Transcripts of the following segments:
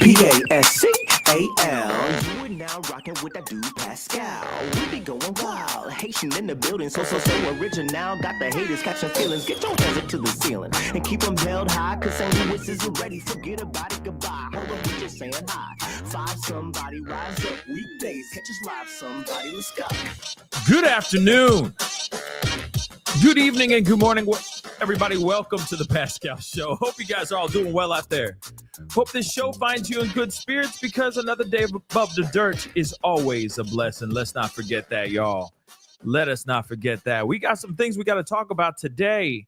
Pascal. You are now rocking with that dude Pascal. We be going wild, Haitian in the building, so original. Got the haters catching feelings. Get your hands up to the ceiling and keep them held high. Cause St. Louis isn't ready. Forget about it, goodbye. Hold on, we just saying hi. Five somebody rise up weekdays. Catch us live, somebody. Let's go. Good afternoon. Good evening and good morning, everybody. Welcome to the Pascal Show. Hope you guys are all doing well out there. Hope this show finds you in good spirits because another day above the dirt is always a blessing. Let's not forget that, y'all. Let us not forget that. We got some things we got to talk about today.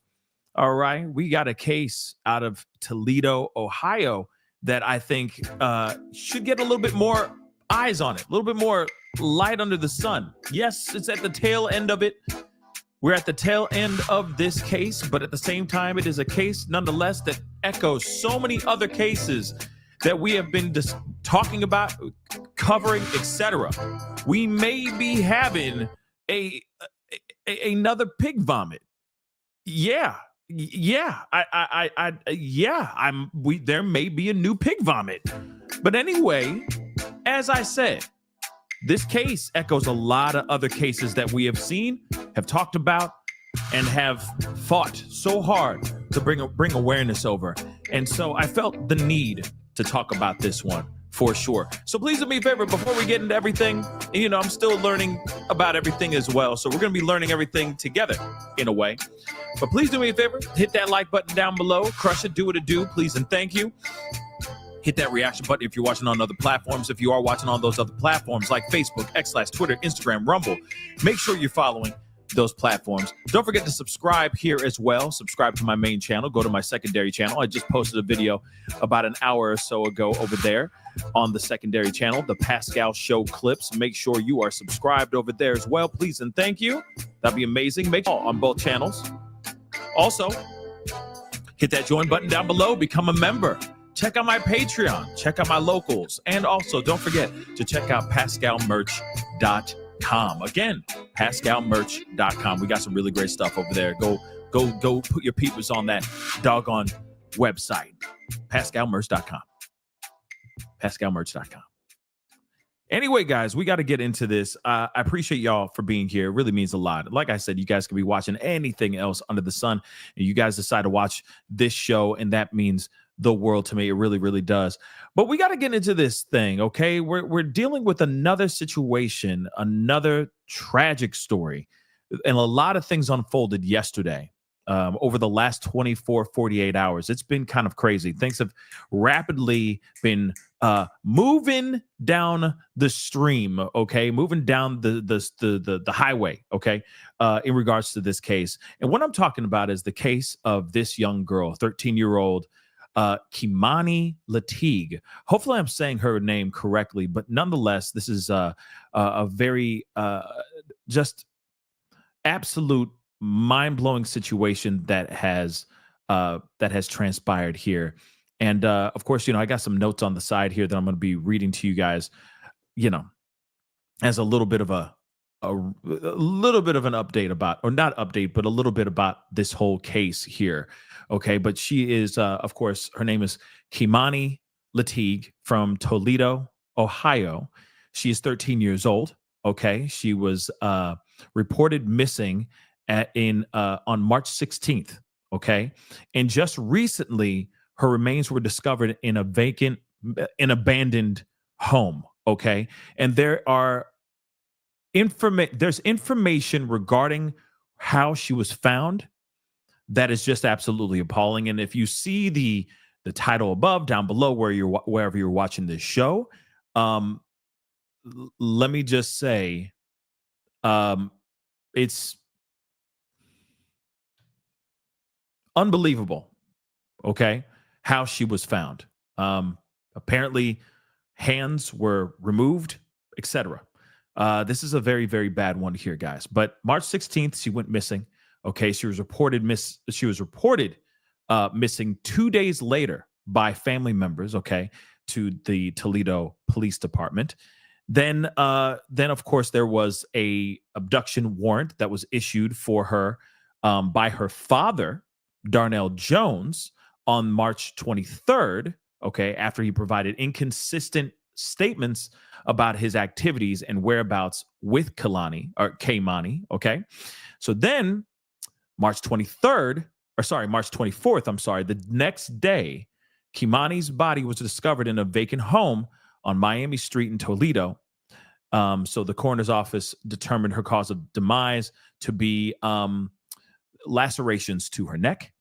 All right. We got a case out of Toledo, Ohio that I think should get a little bit more eyes on it, a little bit more light under the sun. Yes, it's at the tail end of it. We're at the tail end of this case, but at the same time, it is a case nonetheless that echoes so many other cases that we have been talking about, covering, etc. We may be having another pig vomit. There may be a new pig vomit. But anyway, as I said, this case echoes a lot of other cases that we have seen, have talked about, and have fought so hard to bring awareness over. And so I felt the need to talk about this one for sure. So please do me a favor before we get into everything. You know, I'm still learning about everything as well. So we're going to be learning everything together in a way. But please do me a favor. Hit that like button down below. Crush it. Do what it do. Please and thank you. Hit that reaction button if you're watching on other platforms. If you are watching on those other platforms like Facebook, X/, Twitter, Instagram, Rumble, make sure you're following those platforms. Don't forget to subscribe here as well. Subscribe to my main channel. Go to my secondary channel. I just posted a video about an hour or so ago over there on the secondary channel, the Pascal Show clips. Make sure you are subscribed over there as well. Please and thank you. That'd be amazing. Make sure on both channels. Also, hit that join button down below. Become a member. Check out my Patreon, check out my locals, and also don't forget to check out pascalmerch.com. Again, pascalmerch.com. We got some really great stuff over there. Go put your peepers on that doggone website, pascalmerch.com. pascalmerch.com. Anyway, guys, we got to get into this. I appreciate y'all for being here. It really means a lot. Like I said, you guys could be watching anything else under the sun, and you guys decide to watch this show, and that means the world to me. It really, really does. But we got to get into this thing, okay? We're dealing with another situation, another tragic story, and a lot of things unfolded yesterday. Over the last 24, 48 hours. It's been kind of crazy. Things have rapidly been moving down the stream, okay? Moving down the highway, okay? In regards to this case. And what I'm talking about is the case of this young girl, 13-year-old Kei'Mani Latigue. Hopefully I'm saying her name correctly, but nonetheless, this is a very just absolute mind-blowing situation that has transpired here. And of course, you know, I got some notes on the side here that I'm going to be reading to you guys, you know, as a little bit of a little bit of an update about, or not update, but a little bit about this whole case here. Okay, but she is, of course, her name is Kei'Mani Latigue from Toledo, Ohio. She is 13 years old. Okay, she was reported missing on March 16th. Okay, and just recently, her remains were discovered in an abandoned home. Okay, and there's information regarding how she was found that is just absolutely appalling. And if you see the title above, down below, wherever you're watching this show, let me just say, it's unbelievable. Okay, how she was found. Apparently, hands were removed, etc. This is a very, very bad one here, guys. But March 16th, she went missing. Okay, she was reported missing 2 days later by family members. Okay, to the Toledo Police Department. Then of course there was a abduction warrant that was issued for her by her father, Darnell Jones, on March 23rd. okay, after he provided inconsistent statements about his activities and whereabouts with Kei'Mani, okay? So then March 24th, the next day, Kei'Mani's body was discovered in a vacant home on Miami Street in Toledo. So the coroner's office determined her cause of demise to be lacerations to her neck,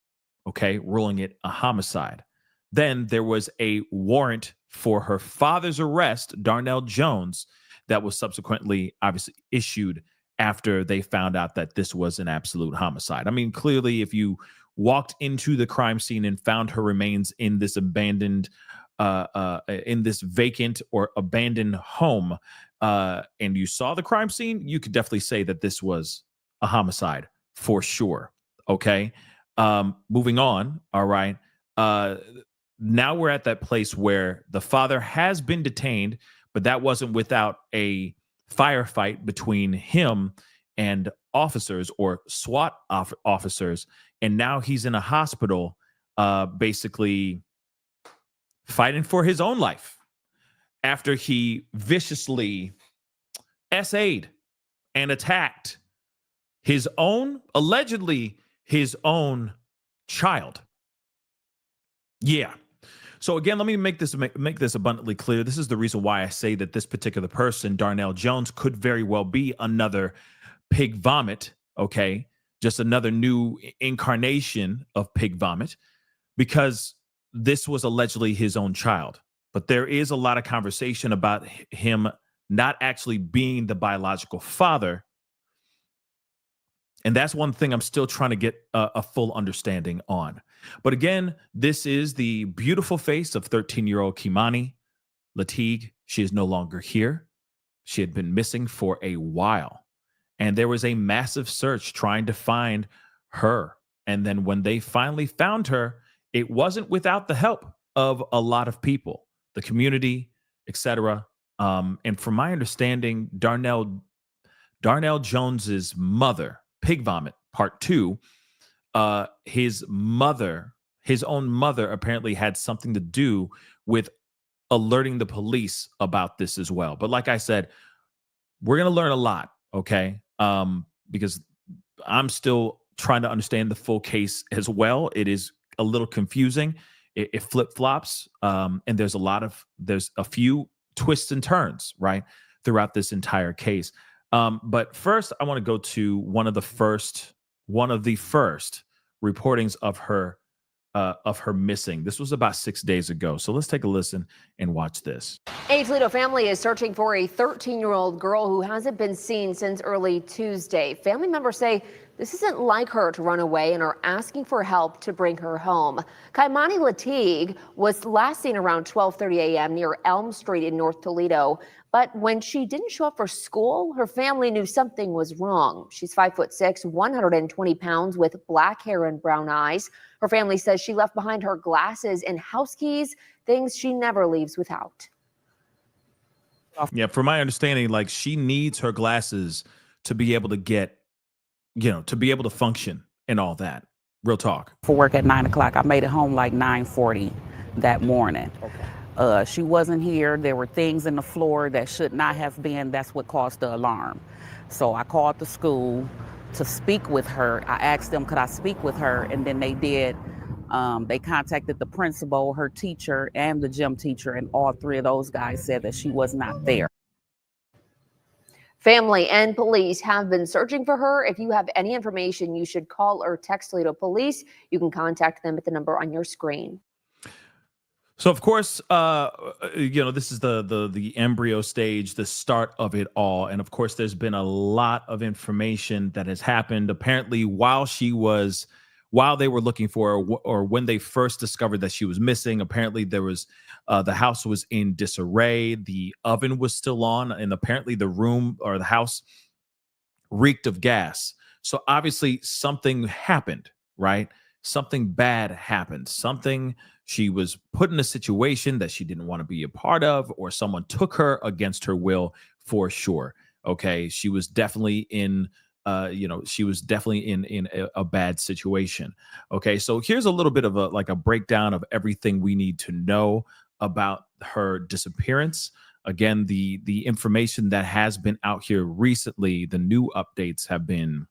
okay, ruling it a homicide. Then there was a warrant for her father's arrest, Darnell Jones, that was subsequently obviously issued after they found out that this was an absolute homicide. I mean, clearly, if you walked into the crime scene and found her remains in this abandoned, in this vacant or abandoned home, and you saw the crime scene, you could definitely say that this was a homicide for sure. Okay. Moving on. All right. Now we're at that place where the father has been detained, but that wasn't without a firefight between him and officers or SWAT officers. And now he's in a hospital, basically fighting for his own life after he viciously SA'd and attacked allegedly his own child. Yeah. So again, let me make this abundantly clear. This is the reason why I say that this particular person, Darnell Jones, could very well be another pig vomit, okay? Just another new incarnation of pig vomit, because this was allegedly his own child. But there is a lot of conversation about him not actually being the biological father. And that's one thing I'm still trying to get a full understanding on. But again, this is the beautiful face of 13-year-old Kei'Mani Latigue. She is no longer here. She had been missing for a while. And there was a massive search trying to find her. And then when they finally found her, it wasn't without the help of a lot of people, the community, etc. And from my understanding, Darnell Jones's mother, Pig Vomit Part 2, his own mother apparently had something to do with alerting the police about this as well. But like I said, we're going to learn a lot, okay? Because I'm still trying to understand the full case as well. It is a little confusing. It flip-flops, and there's a few twists and turns, right, throughout this entire case. But first, I want to go to one of the first reportings of her missing. This was about 6 days ago. So let's take a listen and watch this. A Toledo family is searching for a 13-year-old girl who hasn't been seen since early Tuesday. Family members say this isn't like her to run away and are asking for help to bring her home. Kei'Mani Latigue was last seen around 12:30 a.m. near Elm Street in North Toledo. But when she didn't show up for school, her family knew something was wrong. She's 5'6", 120 pounds with black hair and brown eyes. Her family says she left behind her glasses and house keys, things she never leaves without. Yeah, from my understanding, like, she needs her glasses to be able to get, to be able to function and all that. Real talk. For work at 9 o'clock. I made it home like 9:40 that morning. Okay. She wasn't here. There were things in the floor that should not have been. That's what caused the alarm. So I called the school to speak with her. I asked them, could I speak with her? And then they did. They contacted the principal, her teacher, and the gym teacher, and all three of those guys said that she was not there. Family and police have been searching for her. If you have any information, you should call or text Toledo Police. You can contact them at the number on your screen. So, of course, this is the embryo stage, the start of it all. And, of course, there's been a lot of information that has happened. Apparently, while they were looking for her, or when they first discovered that she was missing, apparently there was the house was in disarray. The oven was still on, and apparently the room or the house reeked of gas. So obviously something happened, right? Something bad happened. She was put in a situation that she didn't want to be a part of, or someone took her against her will, for sure. Okay. She was definitely in she was definitely in a bad situation. Okay, so here's a little bit of a breakdown of everything we need to know about her disappearance. Again, the information that has been out here recently, the new updates have been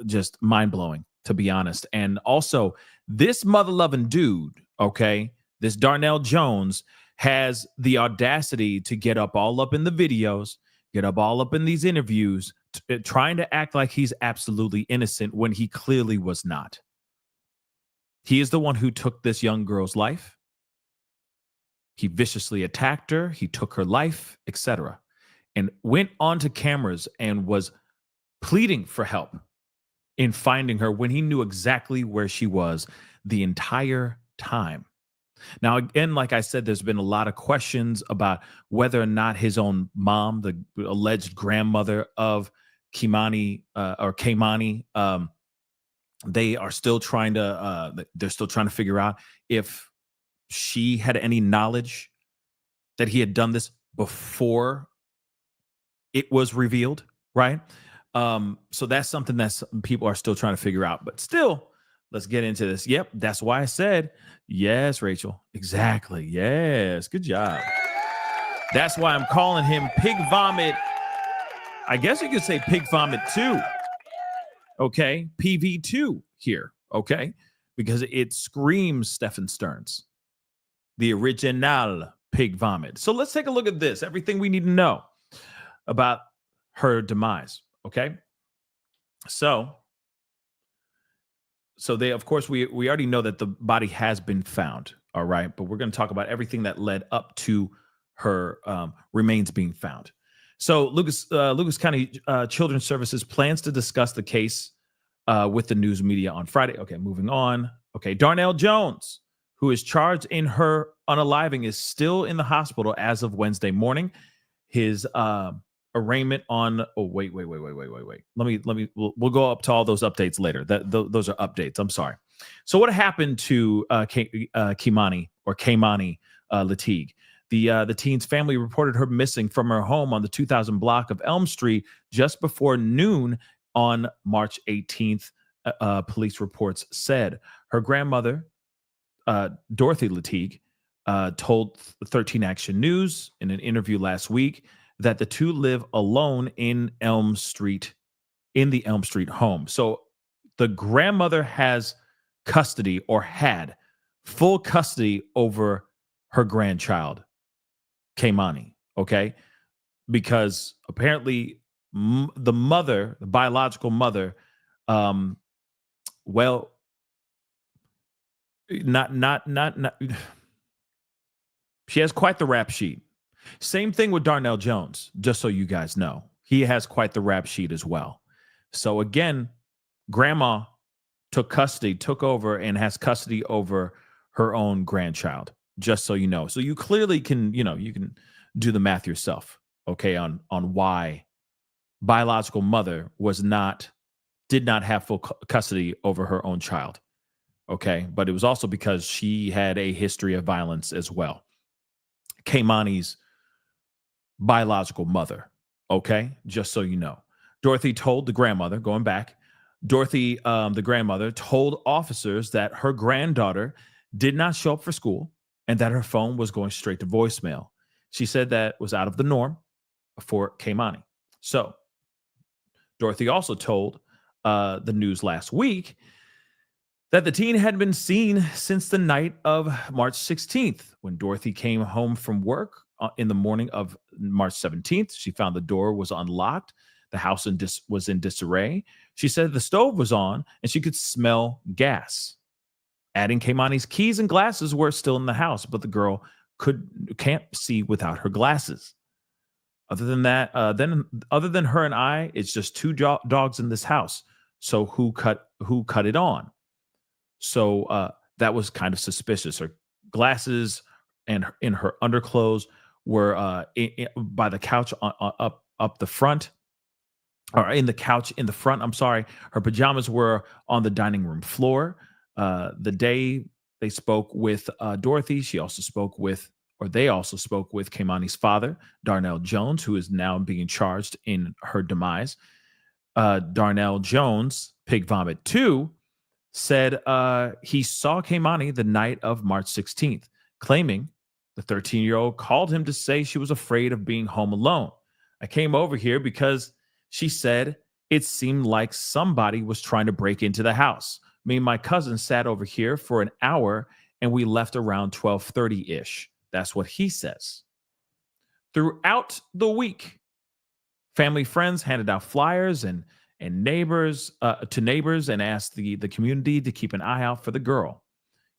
just mind blowing, to be honest. And also, this mother loving dude, okay, this Darnell Jones, has the audacity to get up all up in the videos, get up all up in these interviews, trying to act like he's absolutely innocent when he clearly was not. He is the one who took this young girl's life. He viciously attacked her. He took her life, etc., and went onto cameras and was pleading for help in finding her when he knew exactly where she was the entire time. Now, again, like I said, there's been a lot of questions about whether or not his own mom, the alleged grandmother of Kei'Mani, they are still trying to figure out if she had any knowledge that he had done this before it was revealed, right? So that's something that people are still trying to figure out. But still, let's get into this. Yep, that's why I said yes, Rachel. Exactly. Yes, good job. That's why I'm calling him Pig Vomit. I guess you could say Pig Vomit 2. Okay, PV2 here. Okay, because it screams Stephen Stearns, the original Pig Vomit. So let's take a look at this. Everything we need to know about her demise. Okay, so they, of course, we already know that the body has been found. All right, but we're going to talk about everything that led up to her remains being found. So Lucas County Children's Services plans to discuss the case with the news media on Friday. Okay, moving on. Okay, Darnell Jones, who is charged in her unaliving, is still in the hospital as of Wednesday morning. His arraignment on wait. We'll go up to all those updates later. Those are updates. I'm sorry. So what happened to Kei'Mani Latigue? The teen's family reported her missing from her home on the 2000 block of Elm Street just before noon on March 18th. Police reports said her grandmother, Dorothy Latigue, told 13 Action News in an interview last week that the two live alone in the Elm Street home. So the grandmother has custody, or had full custody, over her grandchild, Kei'Mani, okay? Because apparently the mother, the biological mother, well, not she has quite the rap sheet. Same thing with Darnell Jones, just so you guys know. He has quite the rap sheet as well. So again, grandma took over and has custody over her own grandchild, just so you know. So you clearly can, you can do the math yourself, okay, on why biological mother did not have full custody over her own child. Okay, but it was also because she had a history of violence as well. Kei'Mani's biological mother, okay, just so you know. Dorothy told the grandmother, going back, the grandmother told officers that her granddaughter did not show up for school and that her phone was going straight to voicemail. She said that was out of the norm for Kei'Mani. So Dorothy also told the news last week that the teen had been seen since the night of March 16th. When Dorothy came home from work in the morning of March 17th, she found the door was unlocked. The house was in disarray. She said the stove was on and she could smell gas. Adding, Kei'Mani's keys and glasses were still in the house, but the girl can't see without her glasses. Other than that, other than her and I, it's just two dogs in this house. So who cut it on? So that was kind of suspicious. Her glasses and in her underclothes were by the couch up the front, or in the couch in the front. I'm sorry. Her pajamas were on the dining room floor. The day they spoke with Dorothy, they also spoke with Kei'Mani's father, Darnell Jones, who is now being charged in her demise. Darnell Jones, Pig Vomit 2, said he saw Kei'Mani the night of March 16th, claiming the 13-year-old called him to say she was afraid of being home alone. I came over here because she said it seemed like somebody was trying to break into the house. Me and my cousin sat over here for an hour and we left around 12:30-ish. That's what he says. Throughout the week, family friends handed out flyers and neighbors to neighbors and asked the community to keep an eye out for the girl,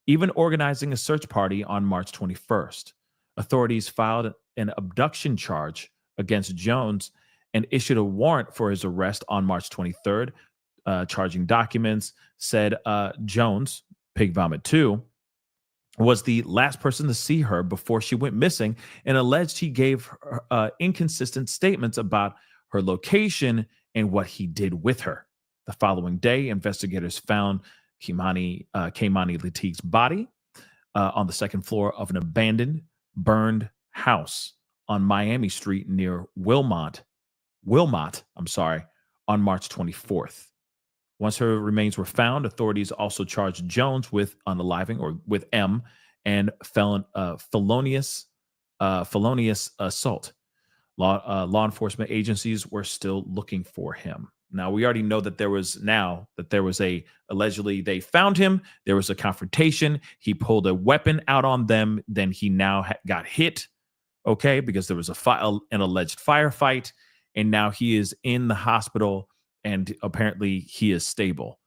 even organizing a search party on March 21st. Authorities filed an abduction charge against Jones and issued a warrant for his arrest on March 23rd. Charging documents said Jones, Pig Vomit 2, was the last person to see her before she went missing and alleged he gave her, inconsistent statements about her location and what he did with her. The following day, investigators found Kei'Mani Latigue's body on the second floor of an abandoned, burned house on Miami Street near Wilmot, on March 24th. Once her remains were found, authorities also charged Jones with unaliving, or with M, and felonious assault. Law enforcement agencies were still looking for him. Now, we already know that there was allegedly they found him. There was a confrontation. He pulled a weapon out on them. Then he now got hit, okay, because there was an alleged firefight. And now he is in the hospital, and apparently he is stable.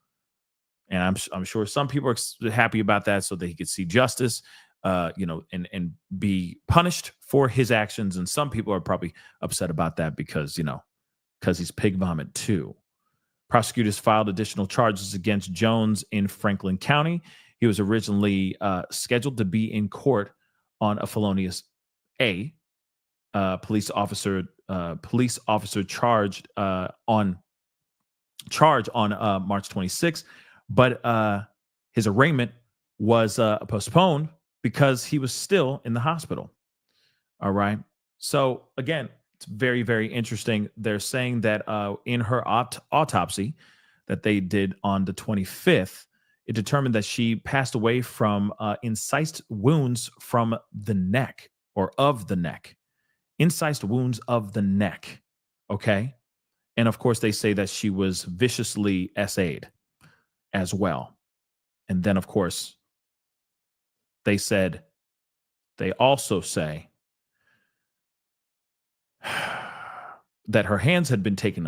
And I'm sure some people are happy about that so that he could see justice, and be punished for his actions. And some people are probably upset about that because he's Pig Vomit 2. Prosecutors filed additional charges against Jones in Franklin County. He was originally scheduled to be in court on a felonious police officer charged on March 26th, but his arraignment was postponed because he was still in the hospital. All right. So again, it's very, very interesting. They're saying that in her autopsy that they did on the 25th, it determined that she passed away from incised wounds from the neck, or of the neck. Incised wounds of the neck. Okay. And of course, they say that she was viciously SA'd as well. And then, of course, they also say that her hands had been taken.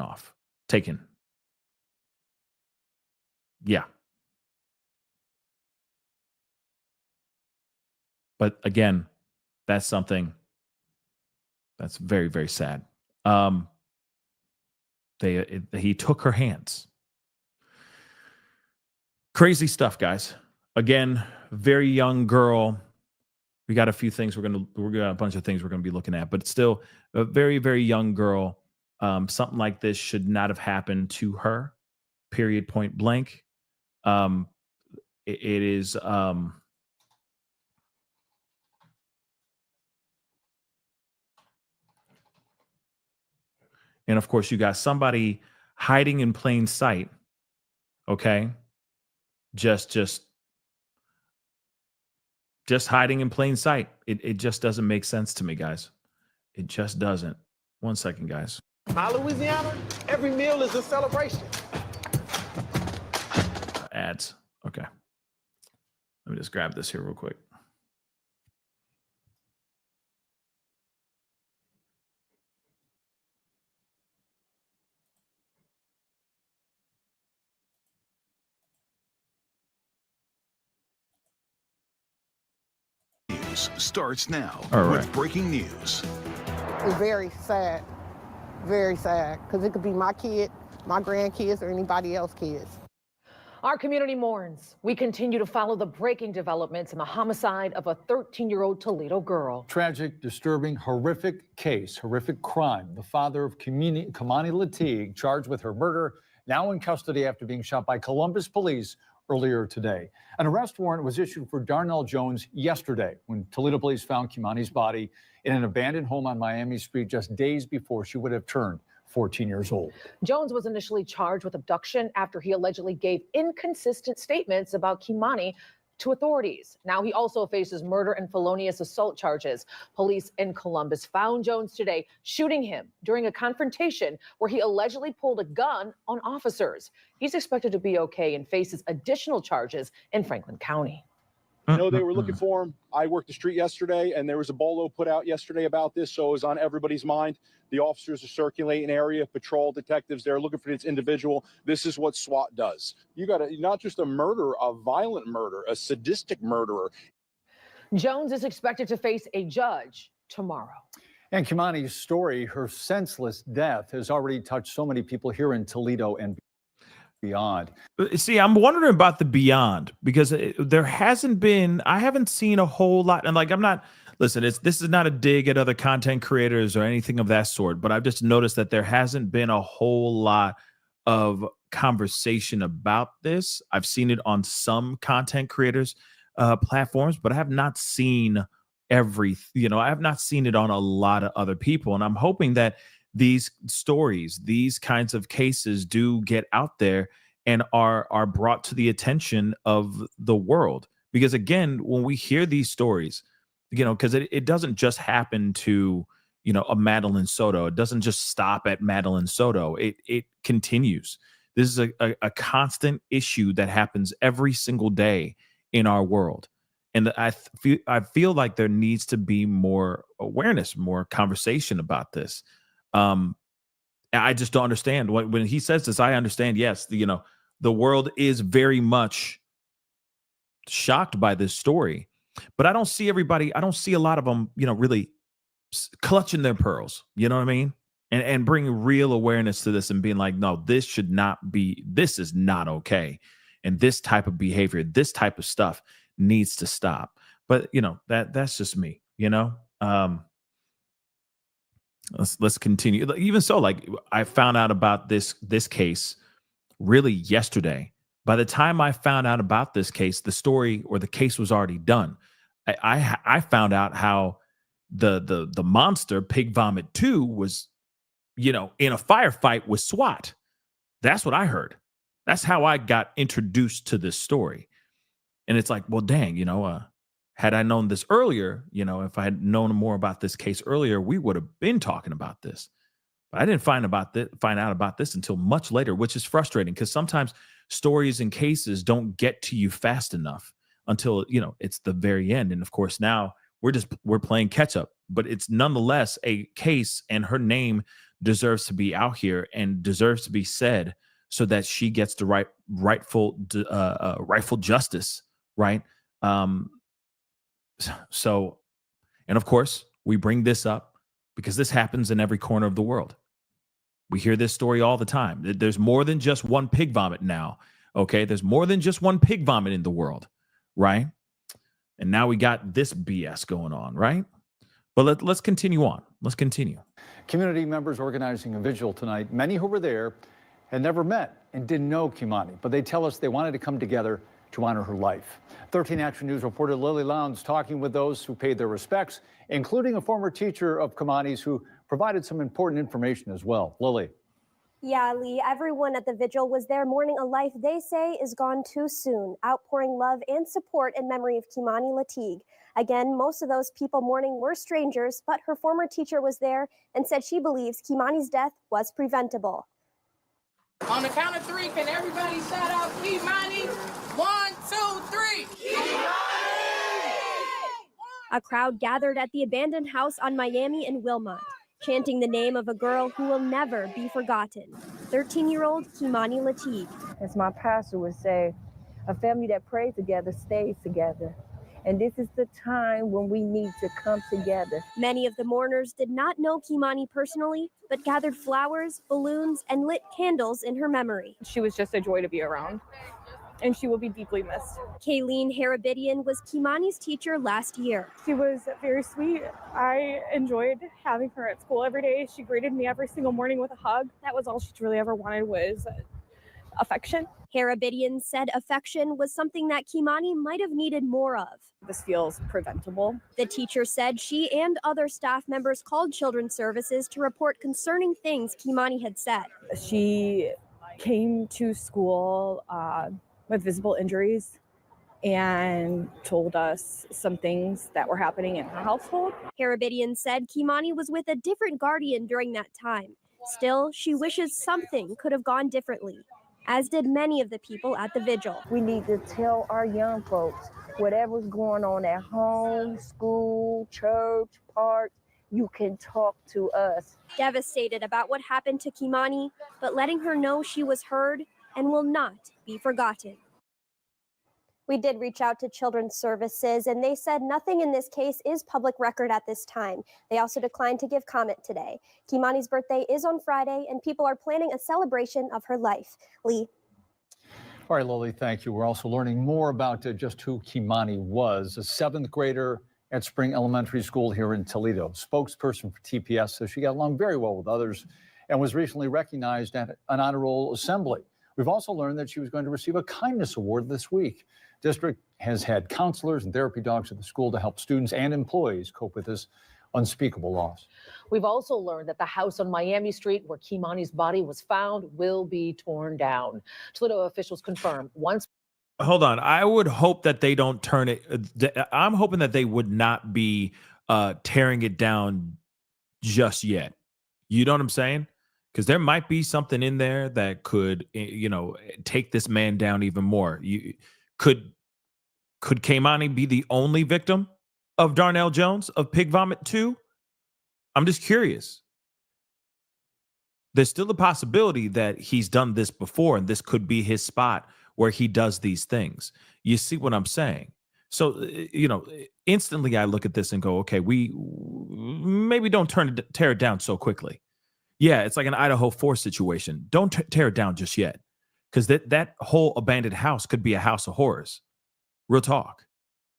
Yeah. But again, that's something that's very, very sad. He took her hands. Crazy stuff, guys. Again, very young girl. We got a few things we're got a bunch of things we're gonna be looking at, but still a very, very young girl. Something like this should not have happened to her. Period. Point blank. It is. And of course, you got somebody hiding in plain sight. Okay. Just hiding in plain sight. It just doesn't make sense to me, guys. It just doesn't. 1 second, guys. My Louisiana, every meal is a celebration. Ads. Okay. Let me just grab this here real quick. Starts now All with right. breaking news. It's very sad, because it could be my kid, my grandkids, or anybody else's kids. Our community mourns. We continue to follow the breaking developments in the homicide of a 13-year-old Toledo girl. Tragic, disturbing, horrific case, horrific crime. The father of Kei'Mani Latigue, charged with her murder, now in custody after being shot by Columbus police earlier today. An arrest warrant was issued for Darnell Jones yesterday when Toledo police found Kei'Mani's body in an abandoned home on Miami Street just days before she would have turned 14 years old. Jones was initially charged with abduction after he allegedly gave inconsistent statements about Kei'Mani to authorities. Now he also faces murder and felonious assault charges. Police in Columbus found Jones today shooting him during a confrontation where he allegedly pulled a gun on officers. He's expected to be okay and faces additional charges in Franklin County. You know, they were looking for him. I worked the street yesterday, and there was a bolo put out yesterday about this, so it was on everybody's mind. The officers are circulating area, patrol detectives, they're looking for this individual. This is what SWAT does. You got to, not just a murderer, a violent murderer, a sadistic murderer. Jones is expected to face a judge tomorrow. And Kei'Mani's story, her senseless death, has already touched so many people here in Toledo and beyond. See, I'm wondering about the beyond because there hasn't been, I haven't seen a whole lot. And like, I'm not, listen, this is not a dig at other content creators or anything of that sort, but I've just noticed that there hasn't been a whole lot of conversation about this. I've seen it on some content creators platforms, but I have not seen I have not seen it on a lot of other people. And I'm hoping that these stories, these kinds of cases do get out there and are brought to the attention of the world. Because again, when we hear these stories, because it doesn't just happen to, a Madeline Soto. It doesn't just stop at Madeline Soto. It continues. This is a constant issue that happens every single day in our world. And I feel like there needs to be more awareness, more conversation about this. I just don't understand when he says this. I understand. Yes, the world is very much shocked by this story, but I don't see everybody. I don't see a lot of them, really clutching their pearls. You know what I mean? And bring real awareness to this and being like, no, this should not be. This is not okay. And this type of behavior, this type of stuff needs to stop. But that's just me. Let's continue. Even so, like I found out about this case really yesterday. By the time I found out about this case, the story or the case was already done. I found out how the monster Pig Vomit 2 was, in a firefight with SWAT. That's what I heard. That's how I got introduced to this story. And it's like, well, dang, had I known this earlier, if I had known more about this case earlier, we would have been talking about this. But I didn't find out about this until much later, which is frustrating because sometimes stories and cases don't get to you fast enough until, it's the very end. And of course, now we're playing catch up, but it's nonetheless a case and her name deserves to be out here and deserves to be said so that she gets the rightful justice. Right. So, and of course, we bring this up because this happens in every corner of the world. We hear this story all the time. There's more than just one pig vomit now. Okay. There's more than just one pig vomit in the world. Right. And now we got this BS going on. Right. But let's continue on. Let's continue. Community members organizing a vigil tonight. Many who were there had never met and didn't know Kei'Mani, but they tell us they wanted to come together to honor her life. 13 Action News reporter Lily Lowndes talking with those who paid their respects, including a former teacher of Kei'Mani's who provided some important information as well. Lily. Yeah, Lee, everyone at the vigil was there mourning a life they say is gone too soon, outpouring love and support in memory of Kei'Mani Latigue. Again, most of those people mourning were strangers, but her former teacher was there and said she believes Kei'Mani's death was preventable. On the count of three, can everybody shout out Kei'Mani? 1, 2, 3. Kei'Mani! A crowd gathered at the abandoned house on Miami and Wilmot, chanting the name of a girl who will never be forgotten, 13-year-old Kei'Mani Latigue. As my pastor would say, a family that prays together stays together. And this is the time when we need to come together. Many of the mourners did not know Kei'Mani personally, but gathered flowers, balloons, and lit candles in her memory. She was just a joy to be around, and she will be deeply missed. Kayleen Harabidian was Kei'Mani's teacher last year. She was very sweet. I enjoyed having her at school every day. She greeted me every single morning with a hug. That was all she really ever wanted was affection. Harabidian said affection was something that Kei'Mani might have needed more of. This feels preventable. The teacher said she and other staff members called Children's Services to report concerning things Kei'Mani had said. She came to school with visible injuries and told us some things that were happening in her household. Harabidian said Kei'Mani was with a different guardian during that time. Still, she wishes something could have gone differently, as did many of the people at the vigil. We need to tell our young folks whatever's going on at home, school, church, park, you can talk to us. Devastated about what happened to Kei'Mani, but letting her know she was heard and will not be forgotten. We did reach out to Children's Services, and they said nothing in this case is public record at this time. They also declined to give comment today. Kei'Mani's birthday is on Friday, and people are planning a celebration of her life. Lee. All right, Lily, thank you. We're also learning more about just who Kei'Mani was, a 7th grader at Spring Elementary School here in Toledo. Spokesperson for TPS says she got along very well with others and was recently recognized at an honor roll assembly. We've also learned that she was going to receive a kindness award this week. District has had counselors and therapy dogs at the school to help students and employees cope with this unspeakable loss. We've also learned that the house on Miami Street where Kei'Mani's body was found will be torn down. Toledo officials confirm once. Hold on. I would hope that they don't turn it. I'm hoping that they would not be tearing it down just yet. You know what I'm saying? Because there might be something in there that could, take this man down even more. Could Kei'Mani be the only victim of Darnell Jones of Pig Vomit 2? I'm just curious. There's still a possibility that he's done this before, and this could be his spot where he does these things. You see what I'm saying? So, instantly I look at this and go, okay, we maybe don't tear it down so quickly. Yeah, it's like an Idaho 4 situation. Don't tear it down just yet, because that whole abandoned house could be a house of horrors. Real talk.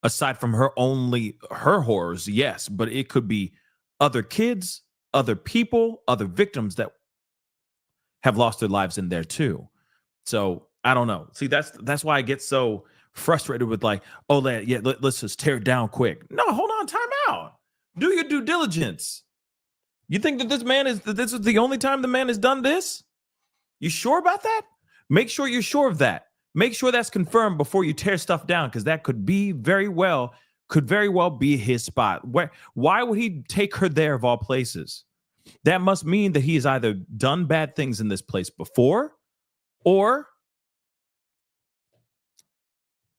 Aside from her horrors, yes, but it could be other kids, other people, other victims that have lost their lives in there too. So I don't know. See, that's why I get so frustrated with let's just tear it down quick. No, hold on, time out. Do your due diligence. You think that this is the only time the man has done this? You sure about that? Make sure you're sure of that. Make sure that's confirmed before you tear stuff down, because that could very well be his spot. Why would he take her there of all places? That must mean that he has either done bad things in this place before, or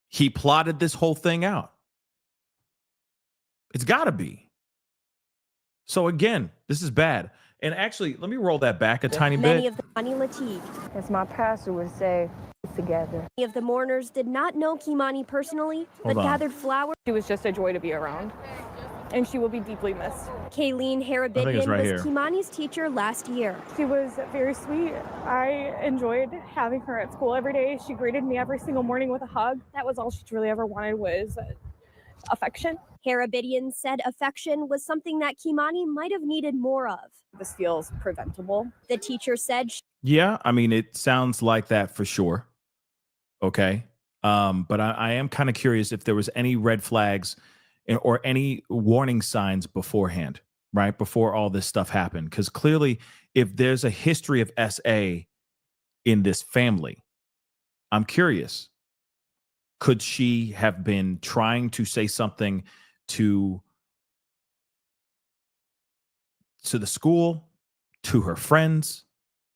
he plotted this whole thing out. It's got to be. So again, this is bad. And actually, let me roll that back a tiny bit. Many of the Kei'Mani Latigue. As my pastor would say, together. Many of the mourners did not know Kei'Mani personally, but gathered flowers. She was just a joy to be around, and she will be deeply missed. Kayleen Harabidian was Kei'Mani's teacher last year. She was very sweet. I enjoyed having her at school every day. She greeted me every single morning with a hug. That was all she really ever wanted, was affection. Harabidian said affection was something that Kei'Mani might have needed more of. This feels preventable. The teacher said yeah, I mean, it sounds like that for sure. Okay. But I am kind of curious if there was any red flags or any warning signs beforehand, right? Before all this stuff happened. Because clearly, if there's a history of SA in this family, I'm curious. Could she have been trying to say something to the school, to her friends,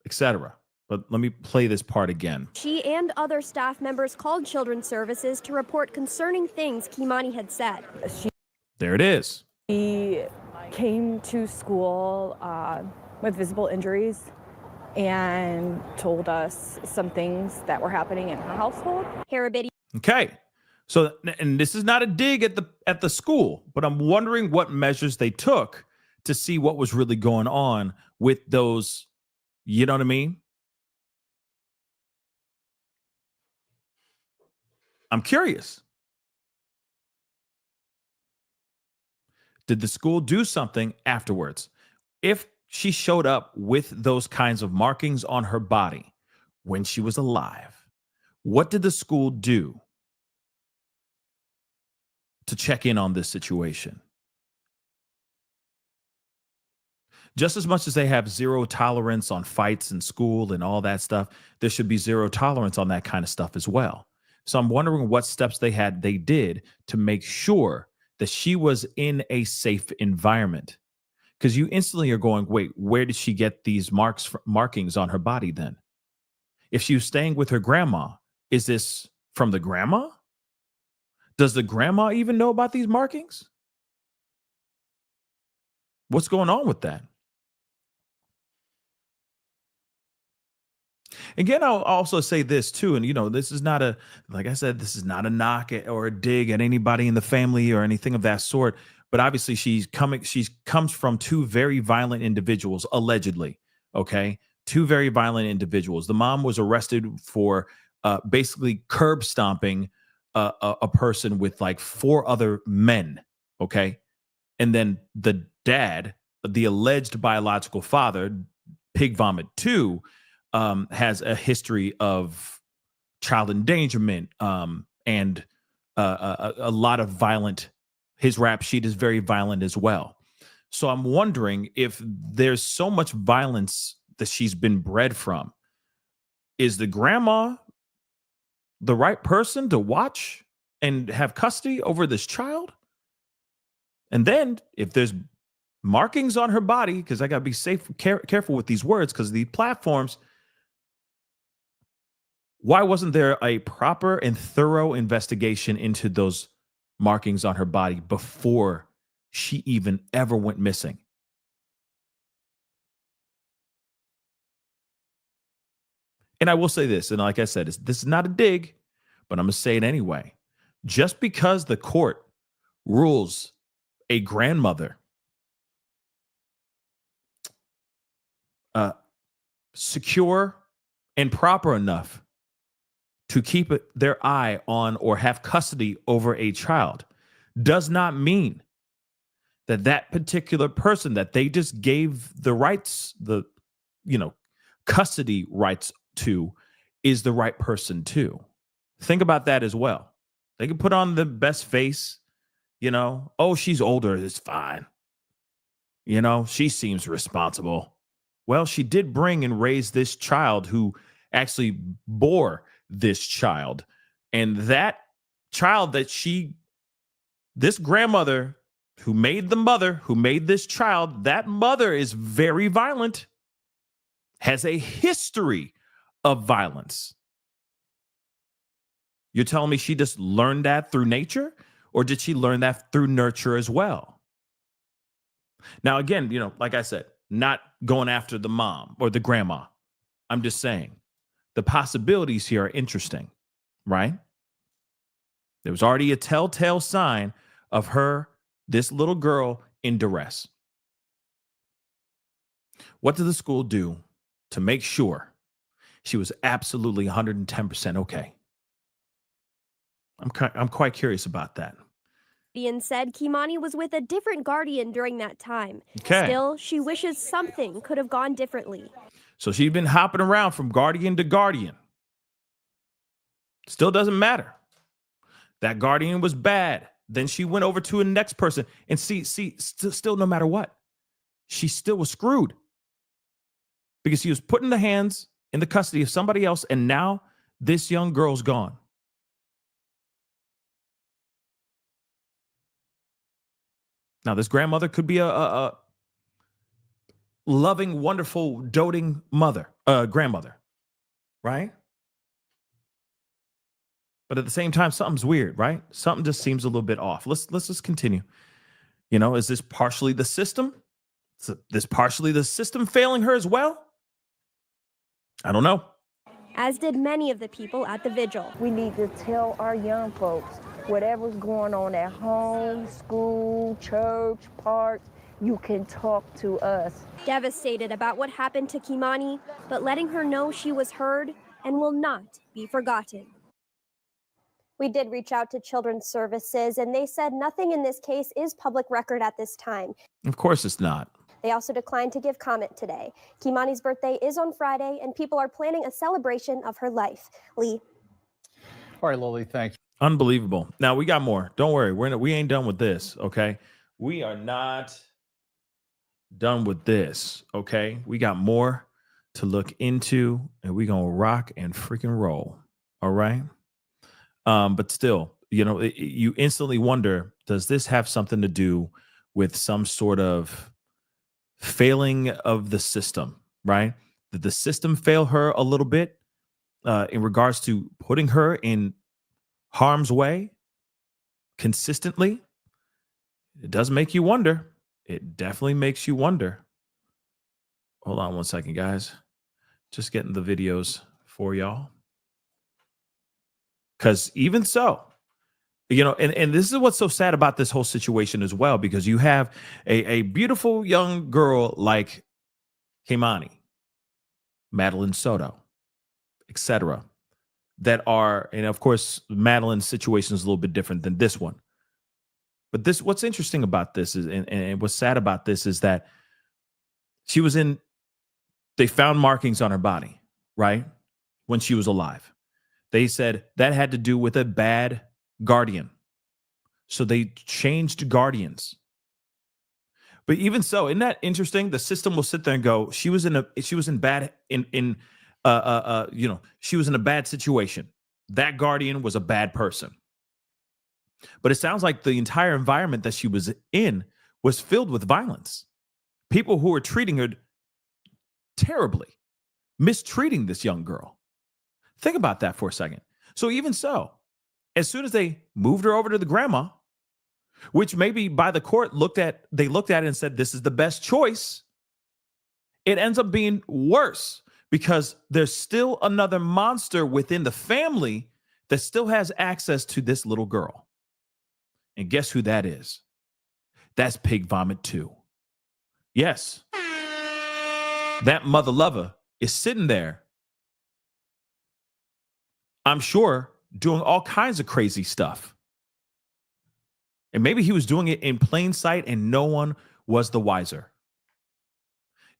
etc.? But let me play this part again. She and other staff members called Children's Services to report concerning things Kei'Mani had said. There it is. She came to school with visible injuries and told us some things that were happening in her household. Okay. So, and this is not a dig at the school, but I'm wondering what measures they took to see what was really going on with those, you know what I mean? I'm curious. Did the school do something afterwards? If she showed up with those kinds of markings on her body when she was alive, What did the school do to check in on this situation? Just as much as they have zero tolerance on fights in school and all that stuff, there should be zero tolerance on that kind of stuff as well. So I'm wondering what steps they did to make sure that she was in a safe environment. Because you instantly are going, wait, where did she get these markings on her body then? If she was staying with her grandma, is this from the grandma? Does the grandma even know about these markings? What's going on with that? Again, I'll also say this too, and this is not like I said, this is not a knock or a dig at anybody in the family or anything of that sort. But obviously, she comes from two very violent individuals, allegedly. Okay, two very violent individuals. The mom was arrested for basically curb stomping a person with like 4 other men. Okay, and then the dad, the alleged biological father, Pig Vomit 2. Has a history of child endangerment and a lot of violent. His rap sheet is very violent as well. So I'm wondering if there's so much violence that she's been bred from. Is the grandma the right person to watch and have custody over this child? And then if there's markings on her body, because I got to be careful with these words, because the platforms. Why wasn't there a proper and thorough investigation into those markings on her body before she even ever went missing? And I will say this, and like I said, this is not a dig, but I'm going to say it anyway. Just because the court rules a grandmother secure and proper enough to keep their eye on or have custody over a child does not mean that that particular person that they just gave the rights, custody rights to, is the right person too. Think about that as well. They can put on the best face, oh, she's older, it's fine. She seems responsible. Well, she did bring and raise this child who actually bore this child, and that child this grandmother who made the mother who made this child, that mother is very violent, has a history of violence. You're telling me she just learned that through nature, or did she learn that through nurture as well? Now, again, like I said, not going after the mom or the grandma. I'm just saying the possibilities here are interesting, right? There was already a telltale sign of this little girl in duress. What did the school do to make sure she was absolutely 110% okay? I'm quite curious about that. Guardian said Kei'Mani was with a different guardian during that time. Okay. Still, she wishes something could have gone differently. So she'd been hopping around from guardian to guardian. Still doesn't matter. That guardian was bad. Then she went over to a next person. And still no matter what, she still was screwed. Because she was put in the custody of somebody else, and now this young girl's gone. Now, this grandmother could be a loving, wonderful, doting grandmother, right? But at the same time, something's weird, right? Something just seems a little bit off. Let's just continue. Is this partially the system? Is this partially the system failing her as well? I don't know. As did many of the people at the vigil. We need to tell our young folks whatever's going on at home, school, church, parks, you can talk to us. Devastated about what happened to Kei'Mani, but letting her know she was heard and will not be forgotten. We did reach out to Children's Services, and they said nothing in this case is public record at this time. Of course it's not. They also declined to give comment today. Kei'Mani's birthday is on Friday, and people are planning a celebration of her life. Lee. All right, Lily, thank you. Unbelievable. Now we got more. Don't worry. We ain't done with this. Okay. We are not done with this. Okay. We got more to look into and we're going to rock and freaking roll. All right. But still, you instantly wonder, does this have something to do with some sort of failing of the system, right? Did the system fail her a little bit in regards to putting her in harm's way consistently? It does make you wonder. It definitely makes you wonder. Hold on one second, guys. Just getting the videos for y'all. Because even so, and this is what's so sad about this whole situation as well, because you have a beautiful young girl like Kei'Mani, Madeline Soto, etc., that are, and of course, Madeline's situation is a little bit different than this one. But what's interesting about this is, and what's sad about this is that they found markings on her body, right? When she was alive. They said that had to do with a bad guardian. So they changed guardians. But even so, isn't that interesting? The system will sit there and go, she was in a bad situation. That guardian was a bad person. But it sounds like the entire environment that she was in was filled with violence. People who were treating her terribly, mistreating this young girl. Think about that for a second. So even so, as soon as they moved her over to the grandma, which maybe by the court they looked at it and said, this is the best choice, it ends up being worse because there's still another monster within the family that still has access to this little girl. And guess who that is? That's Pig Vomit 2. Yes. That mother lover is sitting there, I'm sure, doing all kinds of crazy stuff. And maybe he was doing it in plain sight and no one was the wiser.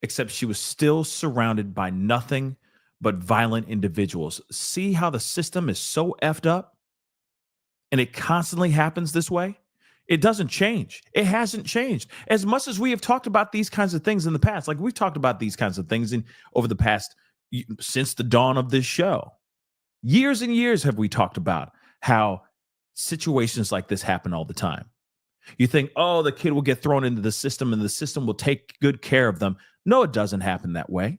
Except she was still surrounded by nothing but violent individuals. See how the system is so effed up? And it constantly happens this way? It doesn't change. It hasn't changed. As much as we have talked about these kinds of things in the past, like we've talked about these kinds of things over the past, since the dawn of this show. Years and years have we talked about how situations like this happen all the time. You think, oh, the kid will get thrown into the system and the system will take good care of them. No, it doesn't happen that way.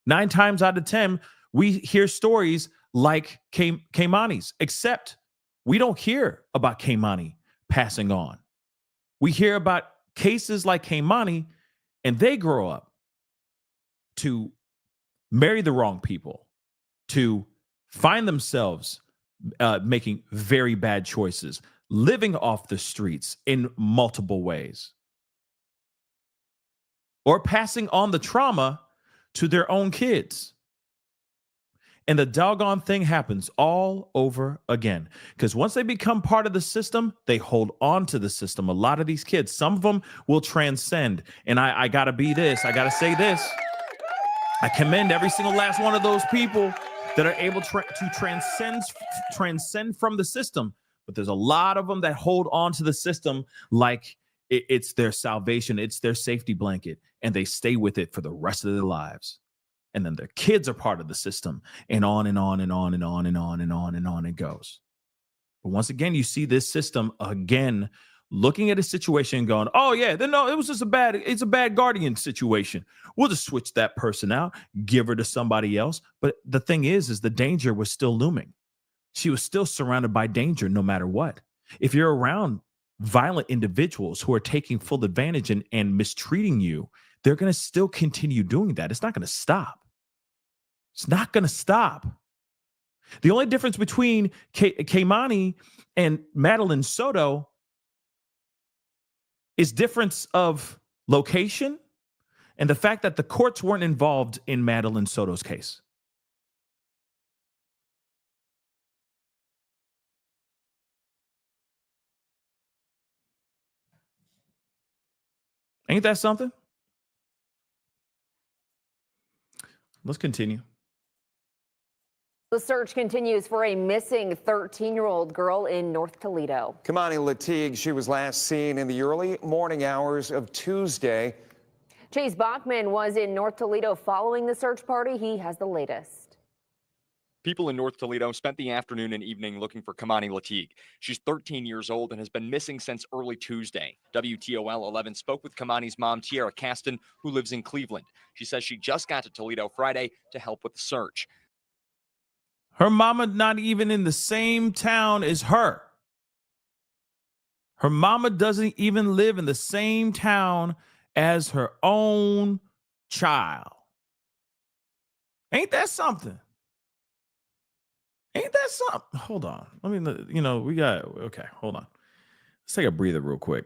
9 times out of 10, we hear stories like Kei'Mani's, except we don't hear about Kei'Mani passing on. We hear about cases like Kei'Mani, and they grow up to marry the wrong people, to find themselves making very bad choices, living off the streets in multiple ways, or passing on the trauma to their own kids. And the doggone thing happens all over again. Because once they become part of the system, they hold on to the system. A lot of these kids, some of them will transcend. And I got to be this. I got to say this. I commend every single last one of those people that are able to transcend from the system. But there's a lot of them that hold on to the system like it's their salvation. It's their safety blanket. And they stay with it for the rest of their lives. And then their kids are part of the system, and on and on and on and on and on and on and on it goes. But once again, you see this system again looking at a situation and going, oh yeah, no, it was just it's a bad guardian situation. We'll just switch that person out, give her to somebody else. But the thing is the danger was still looming. She was still surrounded by danger no matter what. If you're around violent individuals who are taking full advantage and mistreating you, they're going to still continue doing that. It's not going to stop. It's not going to stop. The only difference between Kei'Mani and Madeline Soto is difference of location and the fact that the courts weren't involved in Madeline Soto's case. Ain't that something? Let's continue. The search continues for a missing 13-year-old girl in North Toledo. Kei'Mani Latigue, she was last seen in the early morning hours of Tuesday. Chase Bachman was in North Toledo following the search party. He has the latest. People in North Toledo spent the afternoon and evening looking for Kei'Mani Latigue. She's 13 years old and has been missing since early Tuesday. WTOL 11 spoke with Kei'Mani's mom, Tiara Caston, who lives in Cleveland. She says she just got to Toledo Friday to help with the search. Her mama not even in the same town as her. Her mama doesn't even live in the same town as her own child. Ain't that something? Ain't that something? Hold on. Let me, okay, hold on. Let's take a breather real quick.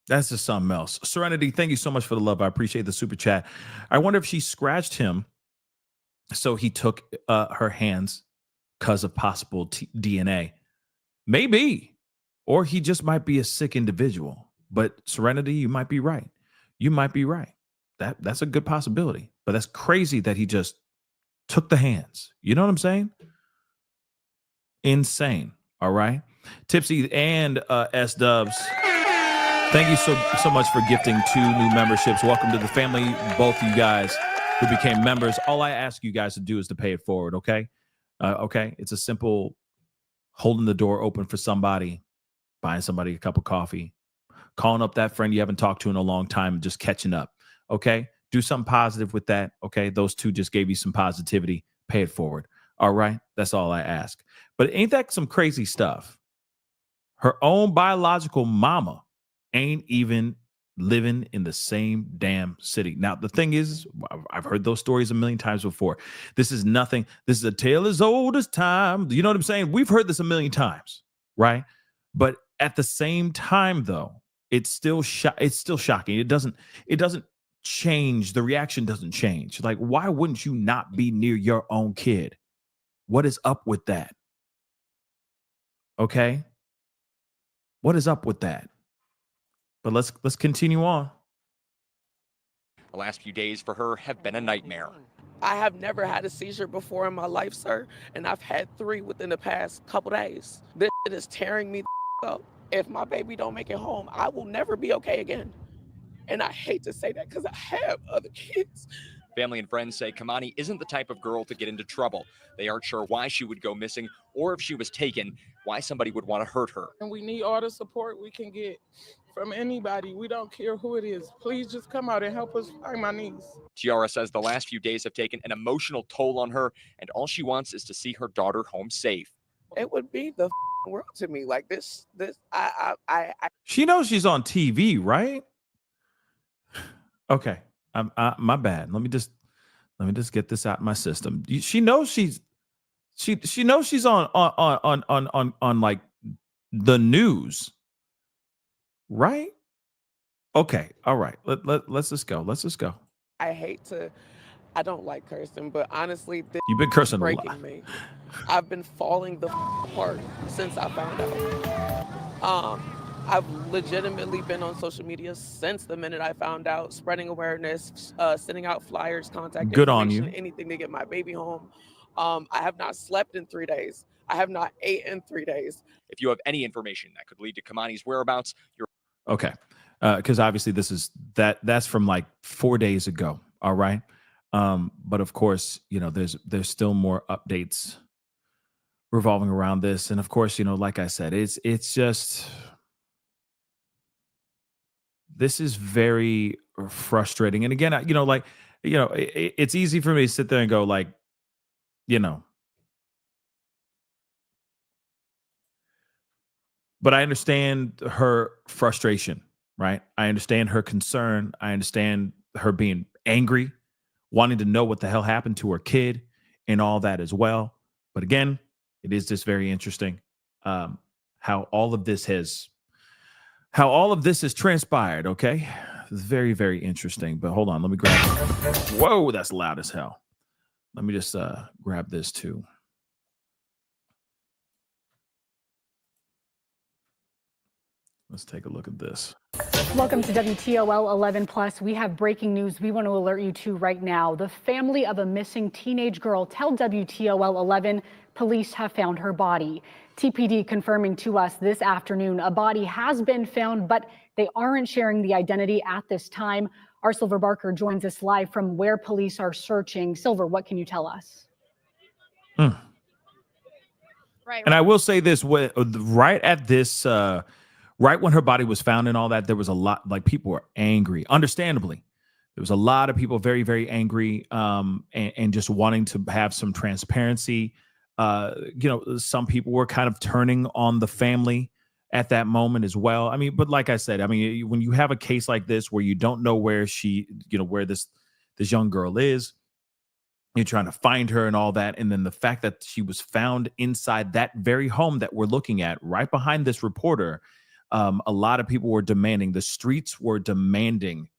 That's just something else. Serenity, thank you so much for the love. I appreciate the super chat. I wonder if she scratched him so he took her hands because of possible DNA. Maybe. Or he just might be a sick individual. But Serenity, you might be right. You might be right. That's a good possibility. But that's crazy that he just took the hands. You know what I'm saying? Insane. All right. Tipsy and S Dubs, thank you so much for gifting 2 new memberships. Welcome to the family, both of you guys who became members. All I ask you guys to do is to pay it forward, okay? Okay? It's a simple holding the door open for somebody, buying somebody a cup of coffee, calling up that friend you haven't talked to in a long time, and just catching up, okay? Do something positive with that, okay? Those 2 just gave you some positivity. Pay it forward, all right? That's all I ask. But ain't that some crazy stuff? Her own biological mama ain't even living in the same damn city. Now, the thing is, I've heard those stories a million times before. This is nothing. This is a tale as old as time. You know what I'm saying? We've heard this a million times, right? But at the same time, though, it's still shocking. It doesn't change. The reaction doesn't change. Like, why wouldn't you not be near your own kid? What is up with that? Okay? What is up with that? But let's continue on. The last few days for her have been a nightmare. I have never had a seizure before in my life, sir, and I've had 3 within the past couple days. This shit is tearing me the up. If my baby don't make it home, I will never be okay again. And I hate to say that because I have other kids. Family and friends say Kei'Mani isn't the type of girl to get into trouble. They aren't sure why she would go missing or if she was taken, why somebody would want to hurt her. And we need all the support we can get from anybody. We don't care who it is. Please just come out and help us find my niece. Tiara says the last few days have taken an emotional toll on her, and all she wants is to see her daughter home safe. It would be the world to me. Like this. She knows she's on TV, right? Okay. My bad. Let me just get this out of my system. She knows she knows she's on like the news, right? Okay. All right. Let's just go. Let's just go. I don't like cursing, but honestly, this You've been cursing a breaking lot. me. I've been falling the apart since I found out. I've legitimately been on social media since the minute I found out, spreading awareness, sending out flyers, contact Good on information, you. anything to get my baby home. I have not slept in 3 days. I have not ate in 3 days. If you have any information that could lead to Kei'Mani's whereabouts, you're Okay. Because obviously that's from like 4 days ago. All right. But of course, there's still more updates revolving around this. And of course, like I said, it's just, this is very frustrating. And again, it's easy for me to sit there and go like, but I understand her frustration, right? I understand her concern. I understand her being angry, wanting to know what the hell happened to her kid and all that as well. But again, it is just very interesting how all of this has transpired. Okay. It's very, very interesting. But hold on, let me grab whoa, that's loud as hell. Let me just grab this too. Let's take a look at this. Welcome to WTOL 11 Plus. We have breaking news we want to alert you to right now. The family of a missing teenage girl tell WTOL 11 police have found her body. TPD confirming to us this afternoon a body has been found, but they aren't sharing the identity at this time. Our Silver Barker joins us live from where police are searching. Silver, what can you tell us? Right. And I will say this, right at this, right when her body was found and all that, there was a lot, like people were angry, understandably. There was a lot of people very, very angry and just wanting to have some transparency. Some people were kind of turning on the family at that moment as well. I mean, but like I said, I mean, when you have a case like this where you don't know where where this young girl is, you're trying to find her and all that. And then the fact that she was found inside that very home that we're looking at right behind this reporter, a lot of people were demanding, the streets were demanding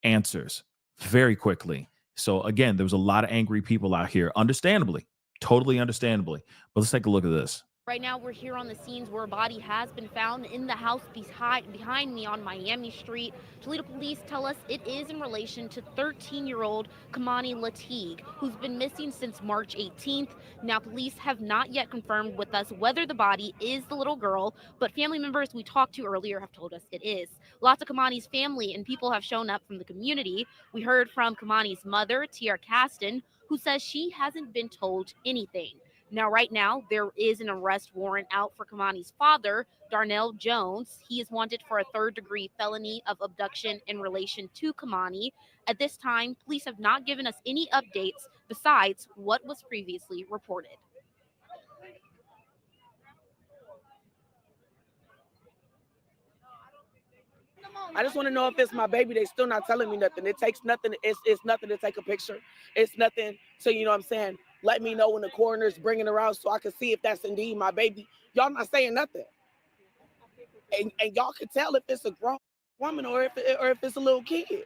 answers very quickly. So again, there was a lot of angry people out here, understandably, totally understandably. But let's take a look at this. Right now, we're here on the scenes where a body has been found in the house behind me on Miami Street. Toledo police tell us it is in relation to 13-year-old Kei'Mani Latigue, who's been missing since March 18th. Now, police have not yet confirmed with us whether the body is the little girl, but family members we talked to earlier have told us it is. Lots of Kei'Mani's family and people have shown up from the community. We heard from Kei'Mani's mother, Tiara Caston, who says she hasn't been told anything. Now, right now, there is an arrest warrant out for Kei'Mani's father, Darnell Jones. He is wanted for a third-degree felony of abduction in relation to Kei'Mani. At this time, police have not given us any updates besides what was previously reported. I just want to know if it's my baby. They still not telling me nothing. It takes nothing. It's nothing to take a picture. It's nothing to, you know what I'm saying, let me know when the coroner's bringing her out so I can see if that's indeed my baby. Y'all not saying nothing. And y'all can tell if it's a grown woman or if it's a little kid.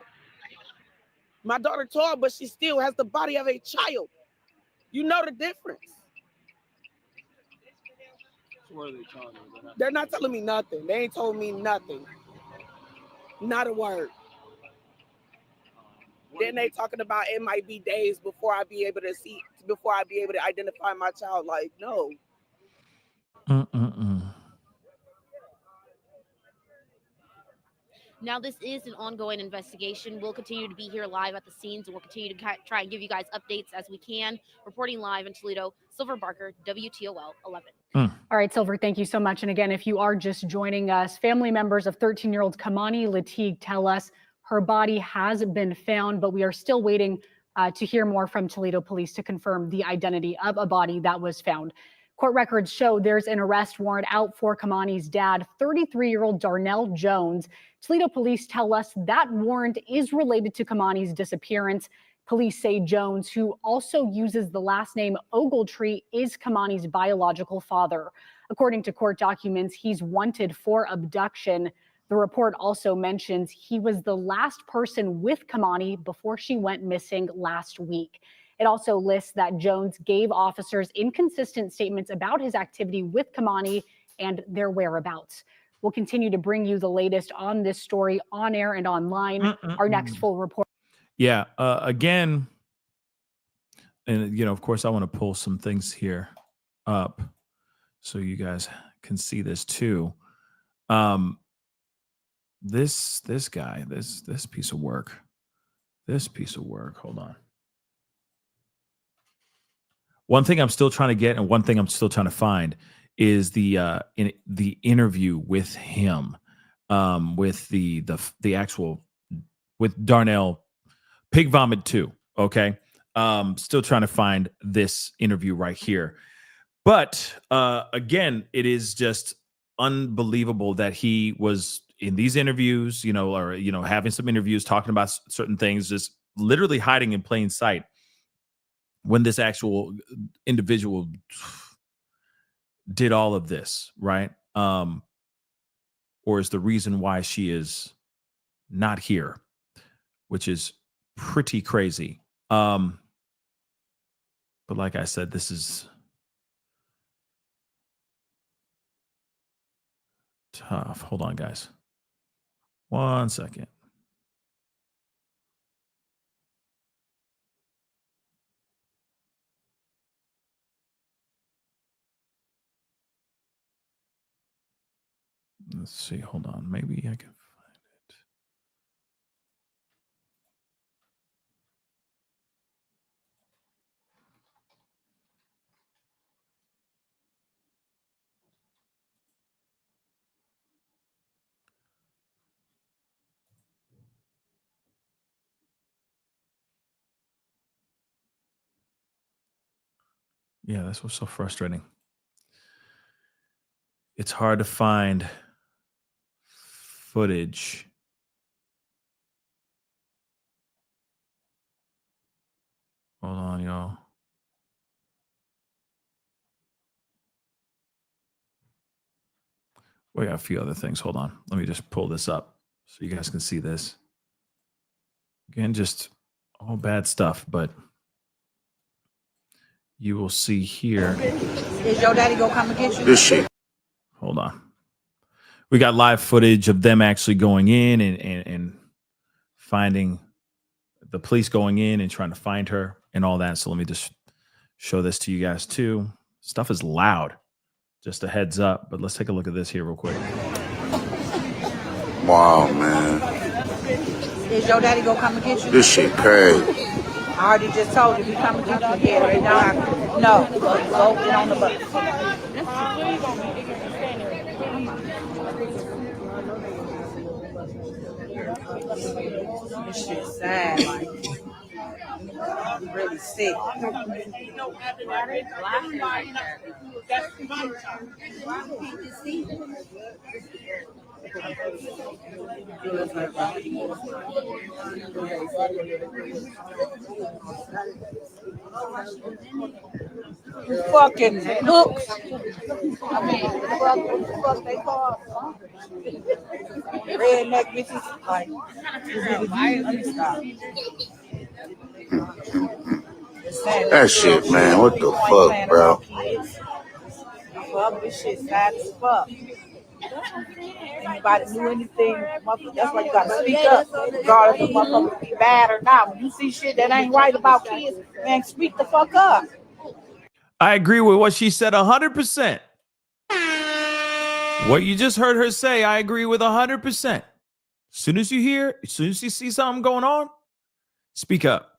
My daughter tall, but she still has the body of a child. You know the difference. So what are they telling you? They're not telling me nothing. They ain't told me nothing. Not a word. Then they talking about it might be days before I be able to identify my child. Like, no. Now, this is an ongoing investigation. We'll continue to be here live at the scenes, and we'll continue to try and give you guys updates as we can. Reporting live in Toledo, Silver Barker, WTOL 11. All right, Silver, thank you so much. And again, if you are just joining us, family members of 13-year-old Kei'Mani Latigue tell us her body has been found, but we are still waiting to hear more from Toledo police to confirm the identity of a body that was found. Court records show there's an arrest warrant out for Kei'Mani's dad, 33-year-old Darnell Jones. Toledo police tell us that warrant is related to Kei'Mani's disappearance. Police say Jones, who also uses the last name Ogletree, is Kei'Mani's biological father. According to court documents, he's wanted for abduction. The report also mentions he was the last person with Kei'Mani before she went missing last week. It also lists that Jones gave officers inconsistent statements about his activity with Kei'Mani and their whereabouts. We'll continue to bring you the latest on this story on air and online. Our next full report. Yeah. Again, and, of course, I want to pull some things here up so you guys can see this too. This guy, this piece of work, hold on. One thing I'm still trying to get and one thing I'm still trying to find is the interview with him, with the actual, with Darnell Pig Vomit 2. Okay. Still trying to find this interview right here. But again, it is just unbelievable that he was in these interviews, or having some interviews talking about certain things, just literally hiding in plain sight when this actual individual did all of this, right? Or is the reason why she is not here, which is pretty crazy. But like I said, this is tough. Hold on, guys. 1 second. Let's see. Hold on. Maybe I can find it. Yeah, that's what's so frustrating. It's hard to find footage. Hold on, y'all. We got a few other things. Hold on. Let me just pull this up so you guys can see this. Again, just all bad stuff, but you will see here. Is your daddy gonna come and get you? This shit. Hold on. We got live footage of them actually going in and finding the police going in and trying to find her and all that. So let me just show this to you guys too. Stuff is loud. Just a heads up, but let's take a look at this here real quick. Wow, man. Is your daddy gonna come and get you? This shit crazy. I already just told you, if he come and get you, yeah, right now. No, go get on the bus. This shit's sad, like, I'm really sick. You fucking hooks. I mean, what the fuck they call redneck bitches. Like, let me stop. That shit, man. What the fuck, bro? Fuck, this shit sad as fuck. Anybody knew anything, that's why you gotta speak up, regardless of motherfuckers be bad or not. When you see shit that ain't right about kids, man, speak the fuck up. I agree with what she said 100%. What you just heard her say, I agree with 100%. As soon as you see something going on, speak up.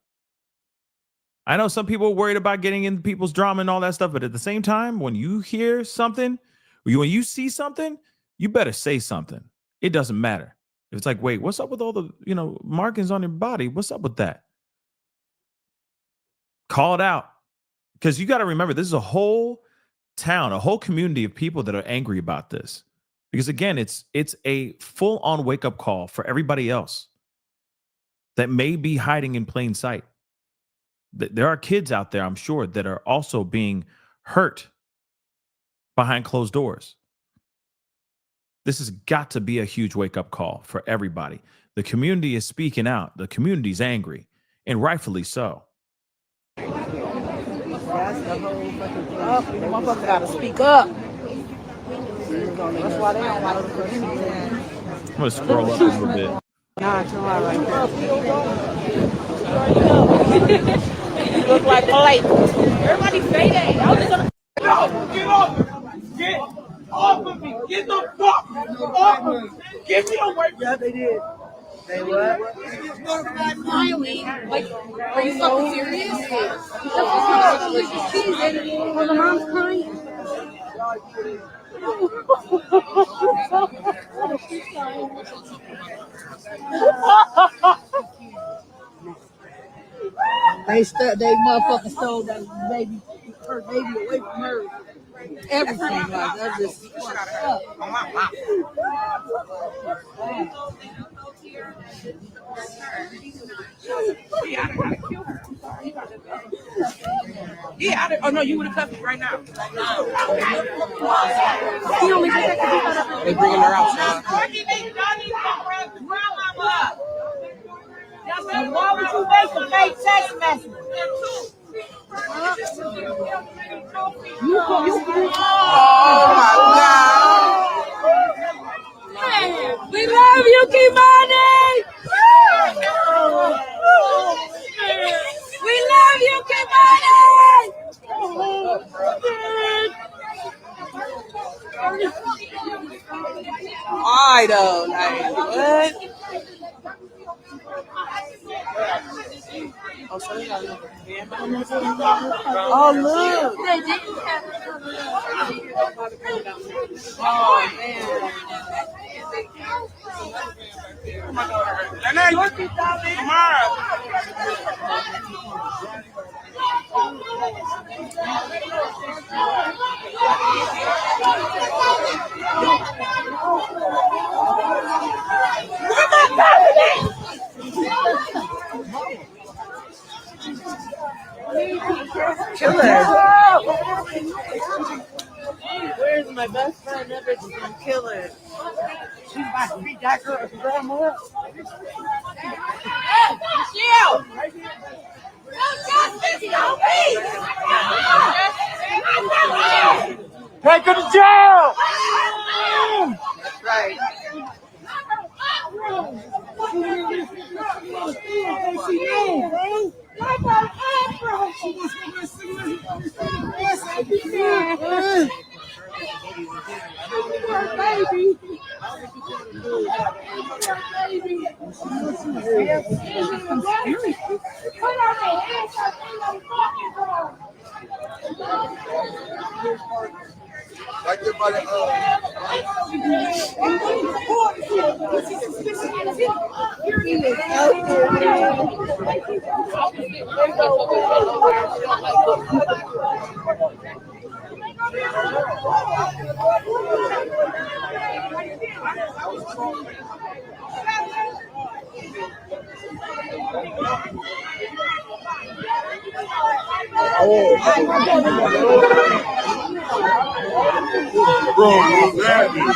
I know some people are worried about getting into people's drama and all that stuff, but at the same time, when you hear something, when you see something, you better say something. It doesn't matter. If it's like, wait, what's up with all the, markings on your body? What's up with that? Call it out. Because you got to remember, this is a whole town, a whole community of people that are angry about this. Because again, it's a full-on wake-up call for everybody else that may be hiding in plain sight. There are kids out there, I'm sure, that are also being hurt behind closed doors. This has got to be a huge wake-up call for everybody. The community is speaking out. The community's angry, and rightfully so. That's the whole fucking thing. The motherfuckers gotta speak up. That's why they don't like the person. I'm going to scroll up a little bit. You look like Blake. Everybody say that. I was gonna Get off! Get off of me! Get the fuck off of me! Get me away! Yeah, they did. They what? Smiling. Like, are you fucking serious? Well, the mom's crying. They motherfucking stole that baby, her baby away from her. Everything like that just Yeah, oh no, you would have cuffed me right now. They bringing her out, Sean. Why would you make a fake text message? Oh my God. Kei'Mani! We love you, Kei'Mani! Why though? Like what? Oh, so they got a little oh look. Oh man. And then tomorrow. Where's my best friend? That bitch is gonna kill her. She's about to beat that girl's grandma up. Take her to jail! That's right. Right there by the bro, what's happening?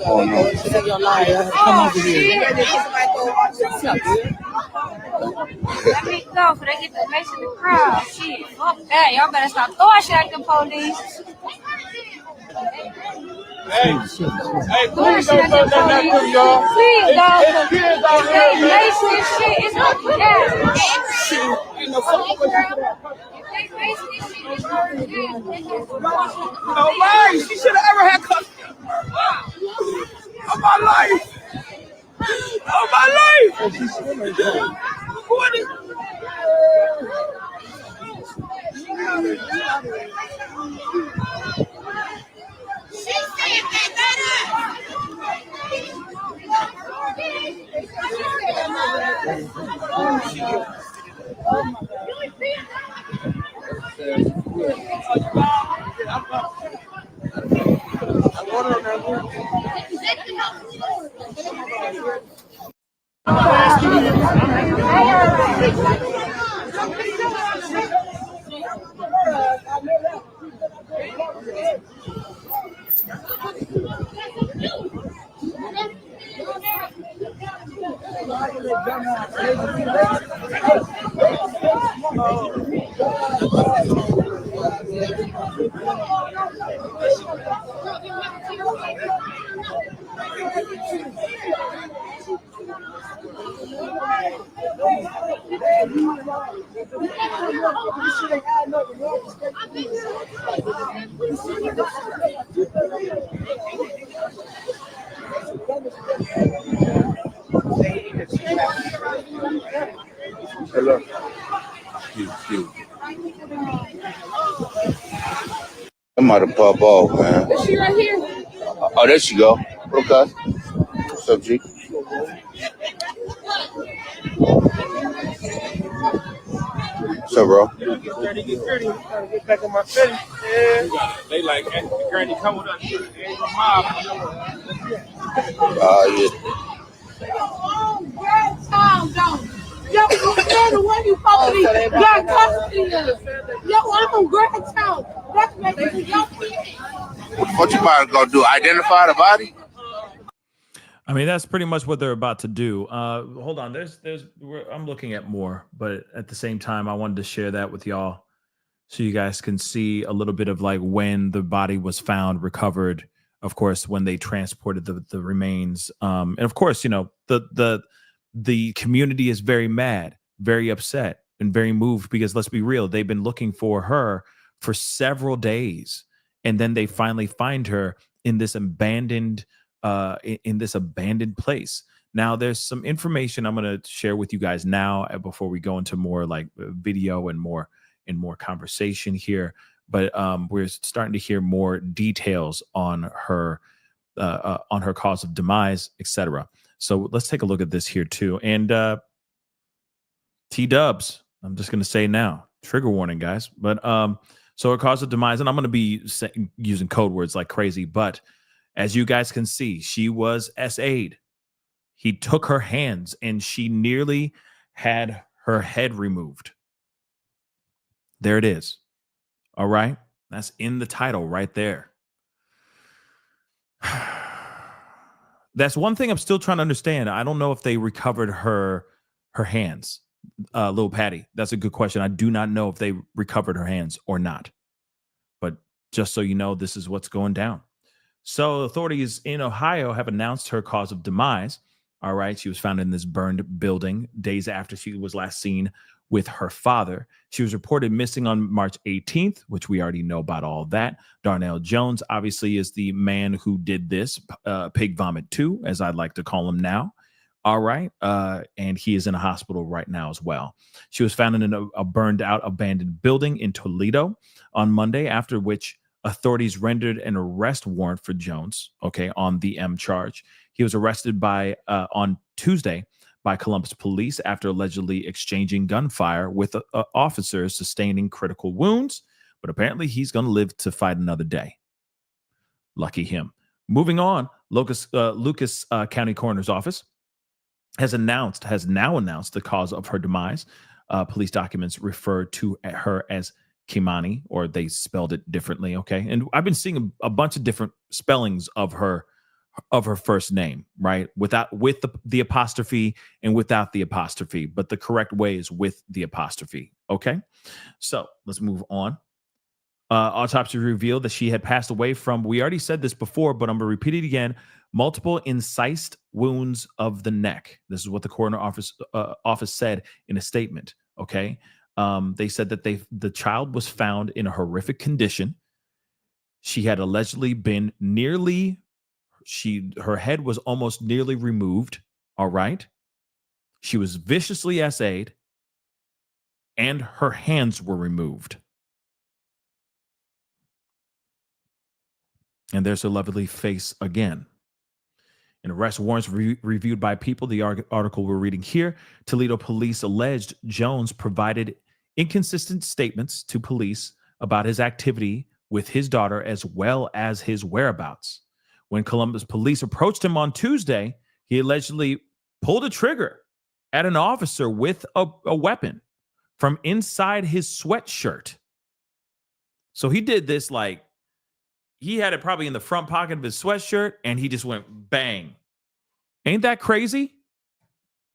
Oh no. Come over here. Let me go for they get the place in the crowd. Shit. Fuck that. Y'all better stop throwing shit at the police. Hey, please don't throw nothing at them, y'all. Please, dog. It's kids out here. They racist shit. It's not that. Ain't no fucking way. No way. She should have ever had custody of my life. Of my life. What is... Hello. Excuse. I'm about to pop off, man. Is she right here? Oh, there she go. Okay. What's up, G? What's up, bro? Get ready. Get back in my city. Yeah. They like, Granny, come with us. Ain't no mob. Yeah. Calm down. ain't the one you supposed to be got custody of. Yo, I'm on Greg's house. That's making your kid. What you about to go do? Identify the body? I mean, that's pretty much what they're about to do. Hold on, I'm looking at more, but at the same time, I wanted to share that with y'all so you guys can see a little bit of like when the body was found, recovered. Of course, when they transported the remains, and of course, you know the community is very mad, very upset, and very moved because let's be real, they've been looking for her for several days, and then they finally find her in this abandoned place. Now, there's some information I'm going to share with you guys now before we go into more like video and more conversation here. But we're starting to hear more details on her cause of demise, etc. So let's take a look at this here too. And T-dubs, I'm just going to say now, trigger warning, guys. But so her cause of demise, and I'm going to be using code words like crazy, but as you guys can see, she was SA'd. He took her hands and she nearly had her head removed. There it is. All right. That's in the title right there. That's one thing I'm still trying to understand. I don't know if they recovered her hands. Little Patty, that's a good question. I do not know if they recovered her hands or not. But just so you know, this is what's going down. So authorities in Ohio have announced her cause of demise. All right. She was found in this burned building days after she was last seen with her father. She was reported missing on March 18th, which we already know about all that. Darnell Jones obviously is the man who did this, Pig Vomit 2, as I'd like to call him now. All right. And he is in a hospital right now as well. She was found in a burned out abandoned building in Toledo on Monday, after which authorities rendered an arrest warrant for Jones, okay, on the M charge. He was arrested on Tuesday by Columbus police after allegedly exchanging gunfire with officers, sustaining critical wounds. But apparently he's going to live to fight another day. Lucky him. Moving on, Lucas County Coroner's Office has now announced the cause of her demise. Police documents refer to her as Kei'Mani, or they spelled it differently. Okay. And I've been seeing a bunch of different spellings of her first name, right? With the apostrophe and without the apostrophe, but the correct way is with the apostrophe. Okay. So let's move on. Autopsy revealed that she had passed away from, we already said this before, but I'm going to repeat it again, multiple incised wounds of the neck. This is what the coroner office said in a statement. Okay. They said that the child was found in a horrific condition. She had allegedly been her head was almost nearly removed. All right. She was viciously SA'd and her hands were removed. And there's her lovely face again. In arrest warrants reviewed by People, the article we're reading here, Toledo police alleged Jones provided inconsistent statements to police about his activity with his daughter as well as his whereabouts. When Columbus police approached him on Tuesday, he allegedly pulled a trigger at an officer with a weapon from inside his sweatshirt. So he did this like he had it probably in the front pocket of his sweatshirt and he just went bang. Ain't that crazy?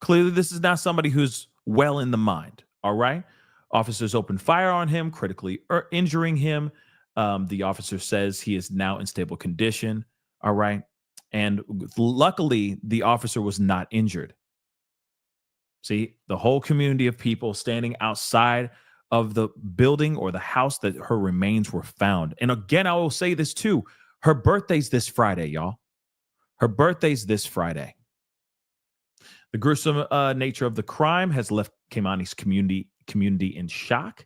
Clearly, this is not somebody who's well in the mind. All right. Officers opened fire on him, critically injuring him. The officer says he is now in stable condition. All right. And luckily, the officer was not injured. See, the whole community of people standing outside of the building or the house that her remains were found. And again, I will say this too. Her birthday's this Friday, y'all. Her birthday's this Friday. The gruesome nature of the crime has left Kei'Mani's community in shock.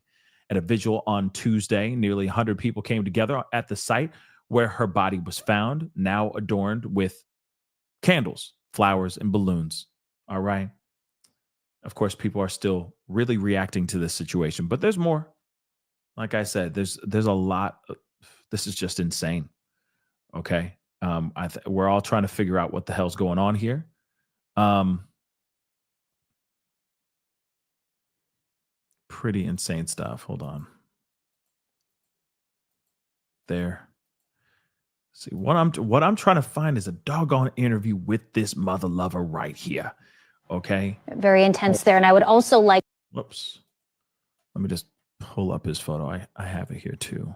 At a vigil on Tuesday, nearly 100 people came together at the site where her body was found, now adorned with candles, flowers, and balloons. All right. Of course, people are still really reacting to this situation, but there's more. Like I said, there's a lot. This is just insane. Okay. We're all trying to figure out what the hell's going on here. pretty insane stuff. Hold on. There. See, what I'm trying to find is a doggone interview with this mother lover right here. Okay. Very intense there. And I would also like. Whoops. Let me just pull up his photo. I have it here too.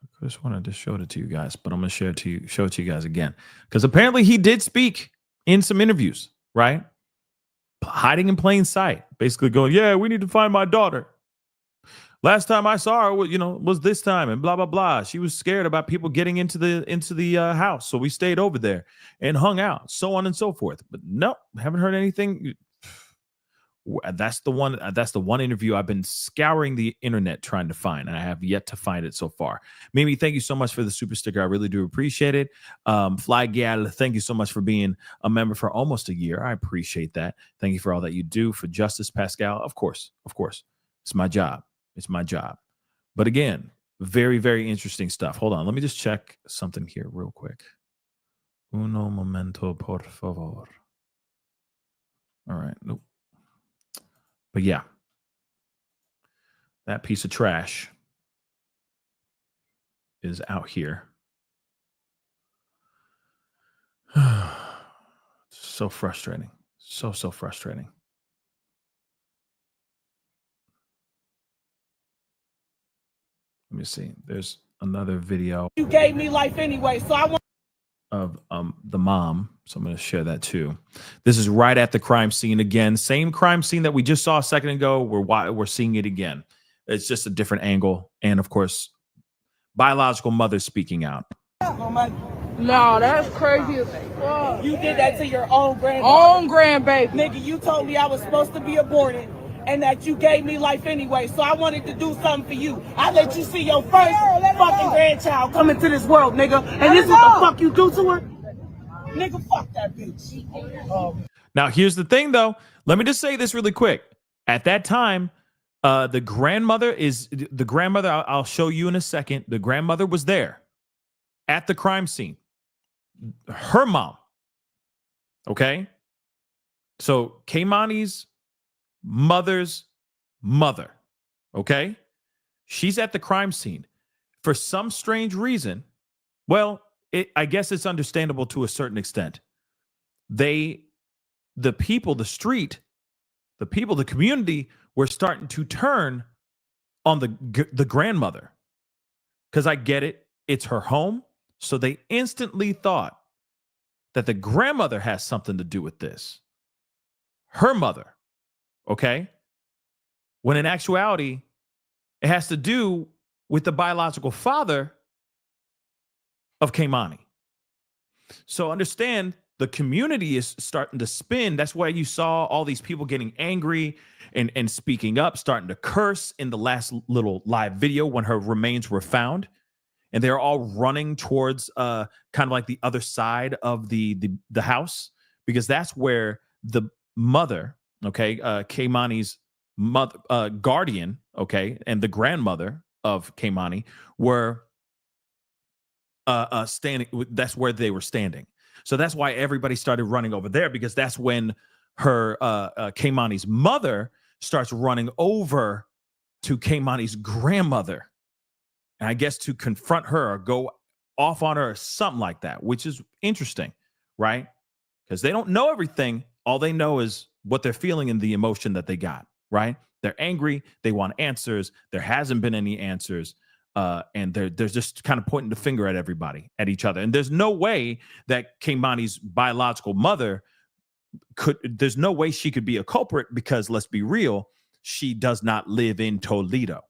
I just wanted to show it to you guys, but I'm gonna show it to you guys again. Because apparently he did speak in some interviews, right? Hiding in plain sight, basically going, yeah, we need to find my daughter. Last time I saw her, was this time, and blah blah blah. She was scared about people getting into the house, so we stayed over there and hung out, so on and so forth. But no, haven't heard anything. That's the one interview I've been scouring the internet trying to find, and I have yet to find it so far. Mimi, thank you so much for the super sticker. I really do appreciate it. Fly Gal, thank you so much for being a member for almost a year. I appreciate that. Thank you for all that you do for justice, Pascal. Of course. It's my job. It's my job. But again, very, very interesting stuff. Hold on. Let me just check something here real quick. Uno momento, por favor. All right. Nope. But yeah, that piece of trash is out here. So frustrating. So frustrating. Let me see. There's another video. You gave me life anyway, so I want of the mom. So I'm going to share that too. This is right at the crime scene again. Same crime scene that we just saw a second ago. We're seeing it again. It's just a different angle. And of course, biological mother speaking out. No, that's crazy as fuck. You did that to your own grandbaby. Nigga, you told me I was supposed to be aborted and that you gave me life anyway, so I wanted to do something for you. I let you see your first fucking grandchild come into this world, nigga. And this is what the fuck you do to her? Nigga, fuck that bitch. Now, here's the thing, though. Let me just say this really quick. At that time, the grandmother, I'll show you in a second. The grandmother was there at the crime scene. Her mom. Okay? So, Kei'Mani's mother's mother. Okay? She's at the crime scene. For some strange reason, well, I guess it's understandable to a certain extent. The people, the street, the people, the community were starting to turn on the grandmother. Because I get it. It's her home. So they instantly thought that the grandmother has something to do with this. Her mother. Okay? When in actuality, it has to do with the biological father of Kei'Mani. So understand, the community is starting to spin. That's why you saw all these people getting angry and speaking up, starting to curse in the last little live video when her remains were found. And they're all running towards kind of like the other side of the house, because that's where the mother, okay, Kei'Mani's mother, guardian, okay, and the grandmother of Kei'Mani were standing. That's where they were standing. So that's why everybody started running over there, because that's when her Kei'Mani's mother starts running over to Kei'Mani's grandmother, and I guess to confront her or go off on her or something like that, which is interesting, right? Because they don't know everything. All they know is what they're feeling and the emotion that they got, right? They're angry. They want answers. There hasn't been any answers. And they're just kind of pointing the finger at everybody, at each other. And there's no way that Kei'Mani's biological mother there's no way she could be a culprit, because let's be real, she does not live in Toledo.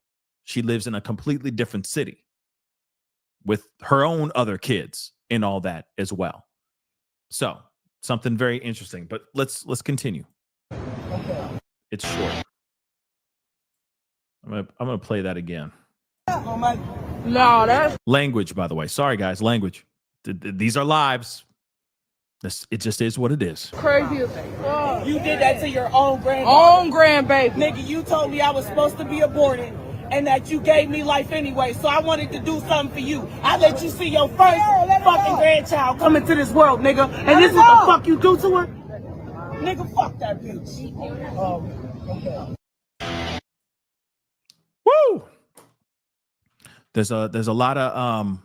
She lives in a completely different city with her own other kids and all that as well. So something very interesting, but let's continue. Okay. It's short. I'm gonna play that again. No, that's language, by the way. Sorry, guys. Language. These are lives. It just is what it is. crazy as fuck. You did that to your own grandbaby. Nigga, you told me I was supposed to be aborted and that you gave me life anyway, so I wanted to do something for you. I let you see your first fucking grandchild come into this world, nigga. And this is what the fuck you do to her? Nigga, fuck that bitch. Woo! There's a lot of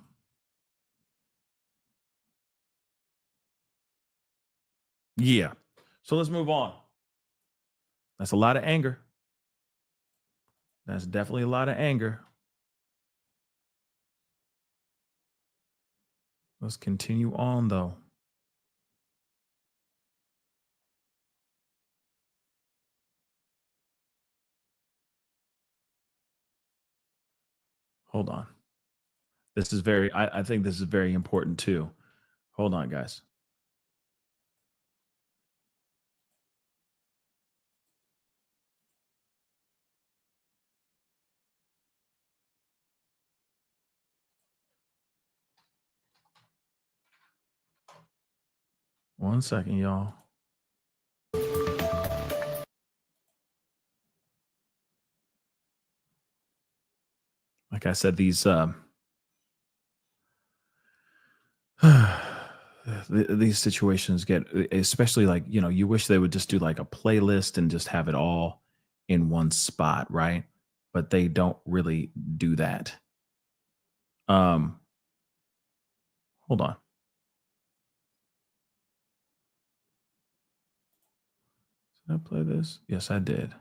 yeah. So let's move on. That's a lot of anger. That's definitely a lot of anger. Let's continue on though. Hold on. This is very, I think this is very important too. Hold on, guys. One second, y'all. Like I said, these these situations get, especially like, you know, you wish they would just do like a playlist and just have it all in one spot, right? But they don't really do that. Hold on. Did I play this? Yes, I did.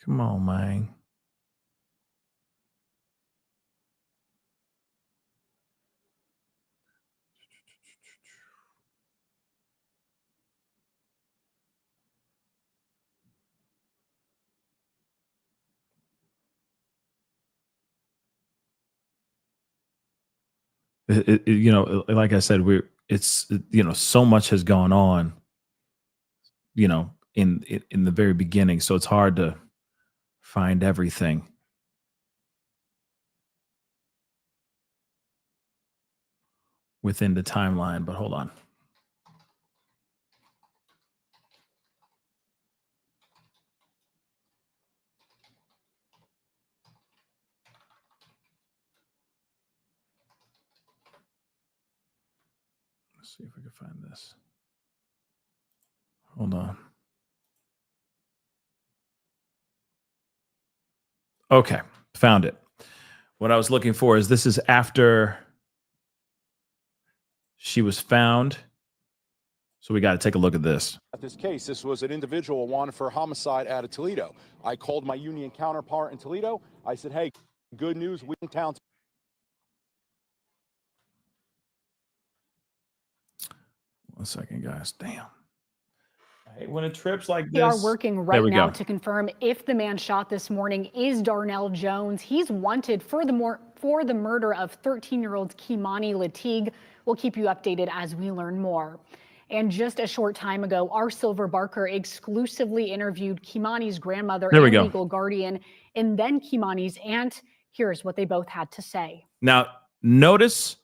Come on, man. You know, like I said, it's, you know, so much has gone on, you know, in the very beginning. So it's hard to find everything. Within the timeline, but hold on. Let's see if we can find this. Hold on. Okay, found it. What I was looking for is this is after she was found. So we got to take a look at this. At this case, this was an individual wanted for homicide out of Toledo. I called my union counterpart in Toledo. I said, hey, good news, we in town. One second, guys. Damn. I hate when it trips like this. We are working right now to confirm if the man shot this morning is Darnell Jones. He's wanted for the murder of 13-year-old Kei'Mani Latigue. We'll keep you updated as we learn more. And just a short time ago, our Silver Barker exclusively interviewed Kei'Mani's grandmother and legal guardian, and then Kei'Mani's aunt. Here's what they both had to say. Now, notice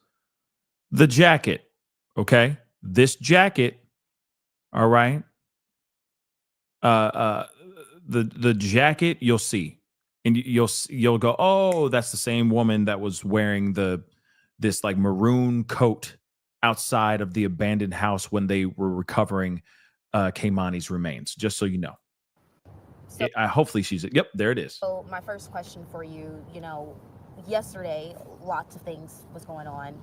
the jacket, okay? This jacket, all right? The jacket you'll see, and you'll go, oh, that's the same woman that was wearing this like maroon coat outside of the abandoned house when they were recovering Kei'Mani's remains. Just so you know. So, hopefully she's yep, there it is. So my first question for you, you know, yesterday lots of things was going on.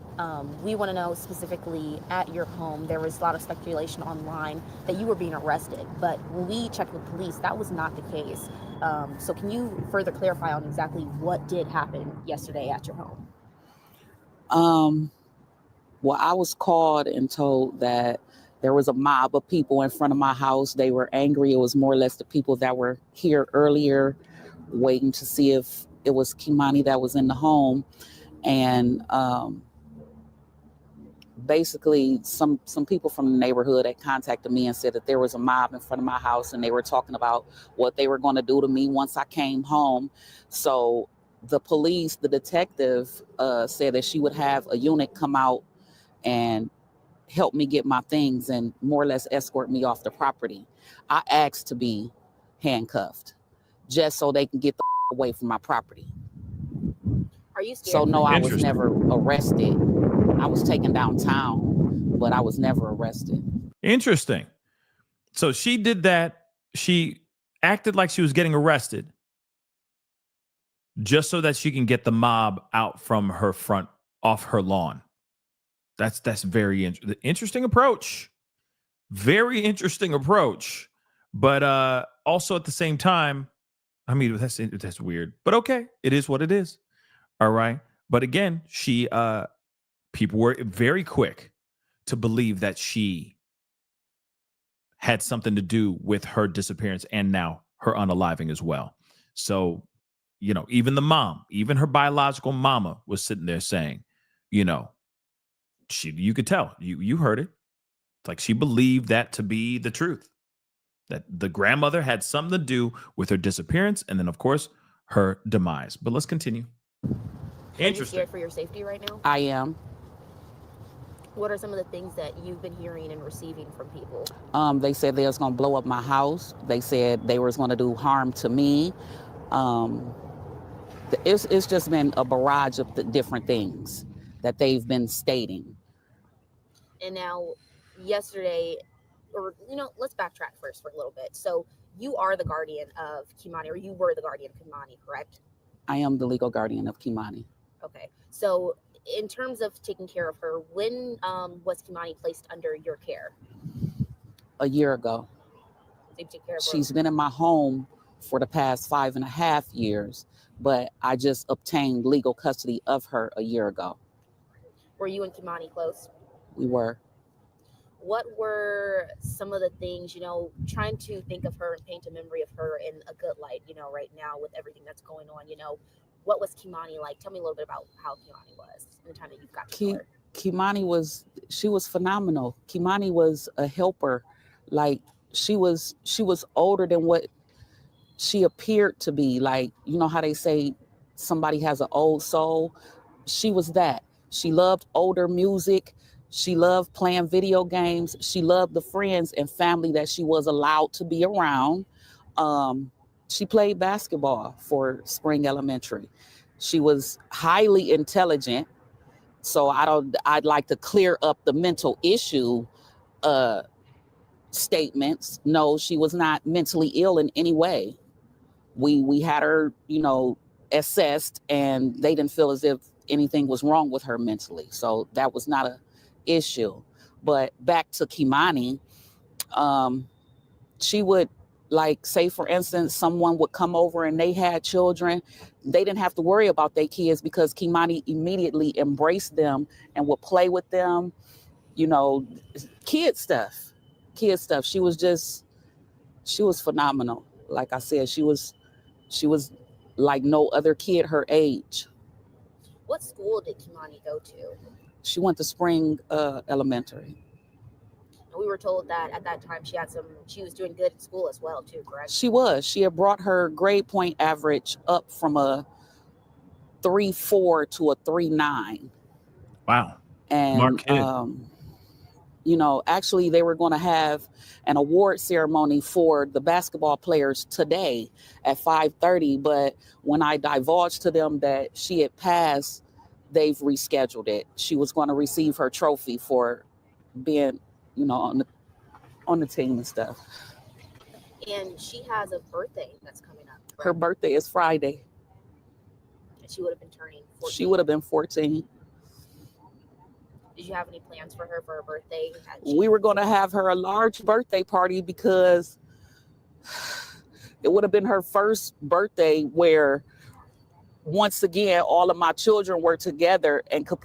We want to know specifically at your home, there was a lot of speculation online that you were being arrested, but when we checked with police, that was not the case. So can you further clarify on exactly what did happen yesterday at your home? Well, I was called and told that there was a mob of people in front of my house. They were angry. It was more or less the people that were here earlier waiting to see if it was Kei'Mani that was in the home. And basically some people from the neighborhood had contacted me and said that there was a mob in front of my house and they were talking about what they were going to do to me once I came home. So the police, the detective said that she would have a unit come out and help me get my things and more or less escort me off the property. I asked to be handcuffed just so they can get the away from my property. Are you scared? So no, I was never arrested. I was taken downtown, but I was never arrested. Interesting. So she did that. She acted like she was getting arrested just so that she can get the mob out from her front, off her lawn. That's very interesting approach. Very interesting approach. But also at the same time, I mean, that's weird. But okay, it is what it is. All right. But again, people were very quick to believe that she had something to do with her disappearance and now her unaliving as well. So, you know, even the mom, even her biological mama was sitting there saying, you know, you could tell, you heard it. It's like she believed that to be the truth, that the grandmother had something to do with her disappearance and then, of course, her demise. But let's continue. Are you scared for your safety right now? I am. What are some of the things that you've been hearing and receiving from people? They said they was going to blow up my house. They said they was going to do harm to me. It's just been a barrage of the different things that they've been stating. And now, yesterday, or, you know, let's backtrack first for a little bit. So you are the guardian of Kei'Mani, or you were the guardian of Kei'Mani, correct? I am the legal guardian of Kei'Mani. Okay. So in terms of taking care of her, when was Kei'Mani placed under your care? A year ago. So you took care of her. She's been in my home for the past 5.5 years, but I just obtained legal custody of her a year ago. Were you and Kei'Mani close? We were. What were some of the things, you know, trying to think of her and paint a memory of her in a good light, you know, right now with everything that's going on, you know, what was Kei'Mani like? Tell me a little bit about how Kei'Mani was in the time that you've got to know her. Kei'Mani was phenomenal. Kei'Mani was a helper. Like she was older than what she appeared to be. Like, you know how they say somebody has an old soul? She was that. She loved older music. She loved playing video games. She loved the friends and family that she was allowed to be around. She played basketball for Spring Elementary. She was highly intelligent. So I'd like to clear up the mental issue statements. No, she was not mentally ill in any way. We had her, you know, assessed, and they didn't feel as if anything was wrong with her mentally. So that was not a issue. But back to Kei'Mani, she would, like, say for instance, someone would come over and they had children. They didn't have to worry about their kids because Kei'Mani immediately embraced them and would play with them, you know, kid stuff. She was phenomenal. Like I said, she was like no other kid her age. What school did Kei'Mani go to? She went to Spring Elementary. And we were told that at that time she was doing good in school as well too, correct? She was. She had brought her grade point average up from a 3.4 to a 3.9. Wow. And you know, actually they were going to have an award ceremony for the basketball players today at 5:30, but when I divulged to them that she had passed, they've rescheduled it. She was going to receive her trophy for being, you know, on the team and stuff. And she has a birthday that's coming up. Correct? Her birthday is Friday. And she would have been turning 14. She would have been 14. Did you have any plans for her birthday? We were going to have her a large birthday party because it would have been her first birthday where, once again, all of my children were together and could